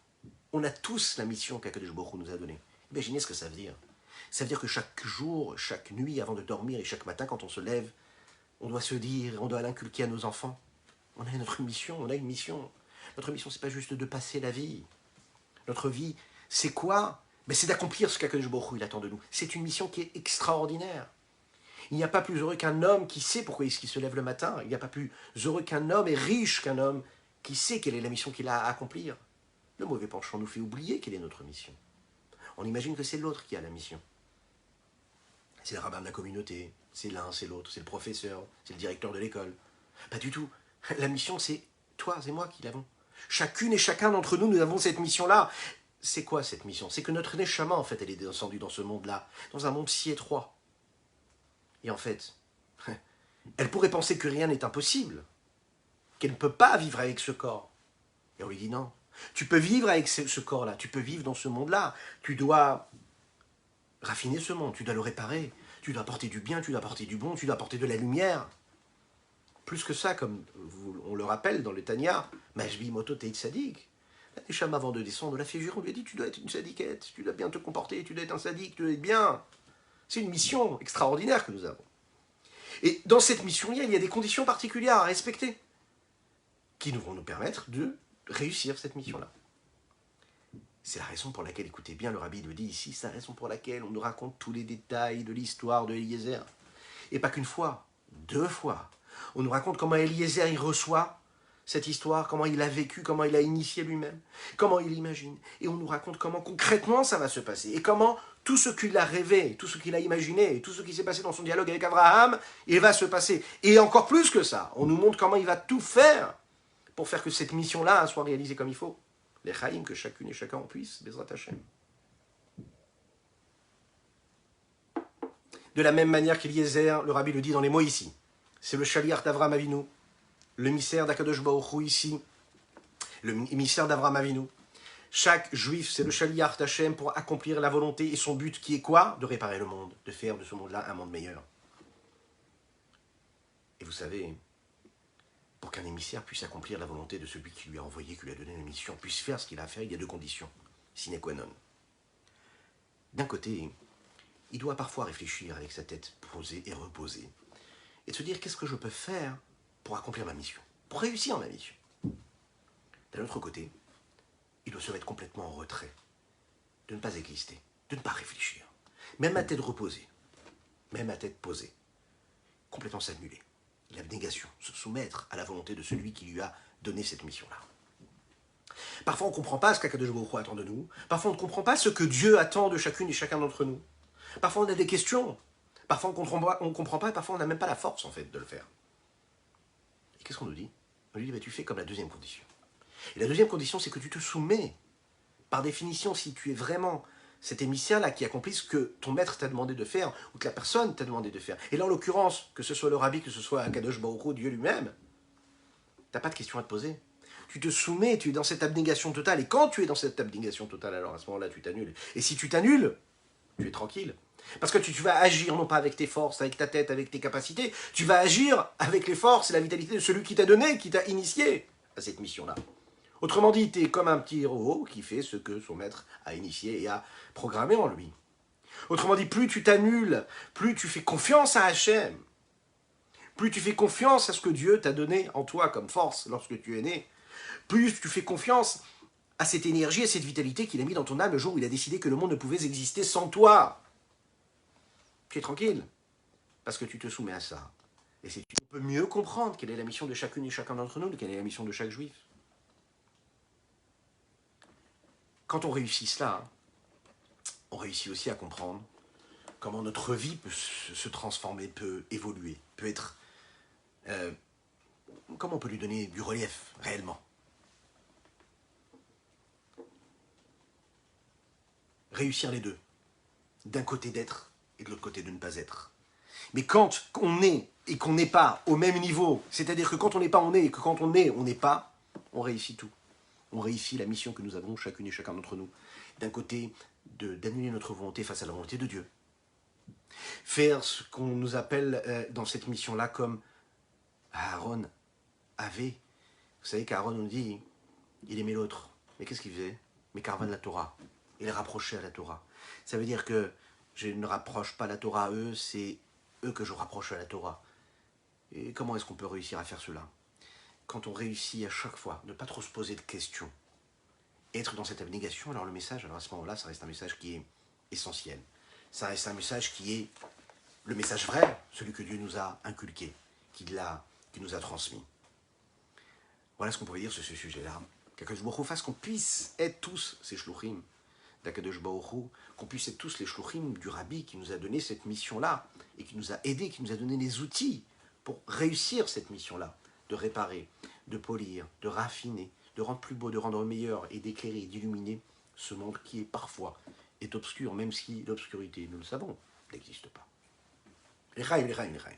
On a tous la mission qu'Akadosh Baruch Hu nous a donnée. Imaginez ce que ça veut dire. Ça veut dire que chaque jour, chaque nuit avant de dormir et chaque matin quand on se lève, on doit se dire, on doit l'inculquer à nos enfants. On a notre mission, on a une mission. Notre mission, c'est pas juste de passer la vie. Notre vie, c'est quoi? Mais c'est d'accomplir ce qu'Akadosh Baruch Hu il attend de nous. C'est une mission qui est extraordinaire. Il n'y a pas plus heureux qu'un homme qui sait pourquoi est-ce qu'il se lève le matin. Il n'y a pas plus heureux qu'un homme et riche qu'un homme qui sait quelle est la mission qu'il a à accomplir. Le mauvais penchant nous fait oublier quelle est notre mission. On imagine que c'est l'autre qui a la mission. C'est le rabbin de la communauté, c'est l'un, c'est l'autre, c'est le professeur, c'est le directeur de l'école. Pas du tout. La mission, c'est toi et moi qui l'avons. Chacune et chacun d'entre nous, nous avons cette mission-là. C'est quoi cette mission? C'est que notre neshama, en fait, elle est descendue dans ce monde-là, dans un monde si étroit. Et en fait, elle pourrait penser que rien n'est impossible, qu'elle ne peut pas vivre avec ce corps. Et on lui dit non. Tu peux vivre avec ce corps-là, tu peux vivre dans ce monde-là. Tu dois raffiner ce monde, tu dois le réparer. Tu dois apporter du bien, tu dois apporter du bon, tu dois apporter de la lumière. Plus que ça, comme on le rappelle dans le Tanya, Mashbi Moto Teit Sadik. La Neshama, avant de descendre, on l'a fait jurer, on lui a dit tu dois être une sadiquette, tu dois bien te comporter, tu dois être un sadique, tu dois être bien. C'est une mission extraordinaire que nous avons. Et dans cette mission-là, il y a des conditions particulières à respecter qui vont nous permettre de réussir cette mission-là. C'est la raison pour laquelle, écoutez bien, le rabbi le dit ici, c'est la raison pour laquelle on nous raconte tous les détails de l'histoire de Eliezer. Et pas qu'une fois, 2 fois. On nous raconte comment Eliezer il reçoit cette histoire, comment il a vécu, comment il a initié lui-même, comment il imagine. Et on nous raconte comment concrètement ça va se passer. Et comment tout ce qu'il a rêvé, tout ce qu'il a imaginé, tout ce qui s'est passé dans son dialogue avec Abraham, il va se passer. Et encore plus que ça, on nous montre comment il va tout faire pour faire que cette mission-là soit réalisée comme il faut. Les chaïm, que chacune et chacun en puisse, Bezrat Hashem. De la même manière qu'Eliezer, le rabbi le dit dans les mots ici, c'est le shaliach d'Avraham Avinu, l'émissaire d'Akadosh Baruch Hu ici, l'émissaire d'Avraham Avinu. Chaque juif, c'est le shaliach d'Hachem pour accomplir la volonté et son but qui est quoi? De réparer le monde, de faire de ce monde-là un monde meilleur. Et vous savez, Pour qu'un émissaire puisse accomplir la volonté de celui qui lui a envoyé, qui lui a donné la mission, puisse faire ce qu'il a à faire, il y a deux conditions, sine qua non. D'un côté, il doit parfois réfléchir avec sa tête posée et reposée, et se dire qu'est-ce que je peux faire pour accomplir ma mission, pour réussir ma mission. D'un autre côté, il doit se mettre complètement en retrait, de ne pas exister, de ne pas réfléchir, même à tête reposée, même à tête posée, complètement s'annuler. L'abnégation, se soumettre à la volonté de celui qui lui a donné cette mission-là. Parfois on ne comprend pas ce qu'Akadosh Baruch Hu attend de nous, parfois on ne comprend pas ce que Dieu attend de chacune et chacun d'entre nous. Parfois on a des questions, parfois on ne comprend pas, et parfois on n'a même pas la force en fait de le faire. Et qu'est-ce qu'on nous dit? On nous dit, bah, tu fais comme la deuxième condition. Et la deuxième condition, c'est que tu te soumets. Par définition, si tu es vraiment cet émissaire-là qui accomplit ce que ton maître t'a demandé de faire, ou que la personne t'a demandé de faire. Et là, en l'occurrence, que ce soit le rabbi, que ce soit Akadosh Baruch Hu, Dieu lui-même, tu n'as pas de questions à te poser. Tu te soumets, tu es dans cette abnégation totale. Et quand tu es dans cette abnégation totale, alors à ce moment-là, tu t'annules. Et si tu t'annules, tu es tranquille. Parce que tu vas agir non pas avec tes forces, avec ta tête, avec tes capacités, tu vas agir avec les forces et la vitalité de celui qui t'a donné, qui t'a initié à cette mission-là. Autrement dit, tu es comme un petit robot qui fait ce que son maître a initié et a programmé en lui. Autrement dit, plus tu t'annules, plus tu fais confiance à Hachem, plus tu fais confiance à ce que Dieu t'a donné en toi comme force lorsque tu es né, plus tu fais confiance à cette énergie, à cette vitalité qu'il a mis dans ton âme le jour où il a décidé que le monde ne pouvait exister sans toi. Tu es tranquille, parce que tu te soumets à ça. Et c'est tu peux mieux comprendre quelle est la mission de chacune et chacun d'entre nous, quelle est la mission de chaque juif. Quand on réussit cela, on réussit aussi à comprendre comment notre vie peut se transformer, peut évoluer, peut être... comment on peut lui donner du relief, réellement. Réussir les deux. D'un côté d'être et de l'autre côté de ne pas être. Mais quand on est et qu'on n'est pas au même niveau, c'est-à-dire que quand on n'est pas, on est, et que quand on est, on n'est pas, on réussit tout. On réussit la mission que nous avons, chacune et chacun d'entre nous. D'un côté, d'annuler notre volonté face à la volonté de Dieu. Faire ce qu'on nous appelle dans cette mission-là comme Aaron avait. Vous savez qu'Aaron nous dit, il aimait l'autre. Mais qu'est-ce qu'il faisait? Mais Karvan la Torah. Il est rapproché à la Torah. Ça veut dire que je ne rapproche pas la Torah à eux, c'est eux que je rapproche à la Torah. Et comment est-ce qu'on peut réussir à faire cela? Quand on réussit à chaque fois, ne pas trop se poser de questions, être dans cette abnégation, alors le message, alors à ce moment-là, ça reste un message qui est essentiel. Ça reste un message qui est le message vrai, celui que Dieu nous a inculqué, qui nous a transmis. Voilà ce qu'on pouvait dire sur ce sujet-là. Qu'Akadosh Baruch Hu fasse qu'on puisse être tous ces shluchim d'Akadosh Baruch Hu, qu'on puisse être tous les shluchim du Rabbi qui nous a donné cette mission-là et qui nous a aidés, qui nous a donné les outils pour réussir cette mission-là, de réparer, de polir, de raffiner, de rendre plus beau, de rendre meilleur et d'éclairer et d'illuminer ce monde qui est parfois est obscur, même si l'obscurité, nous le savons, n'existe pas. L'Echaim, l'Echaim, l'Echaim.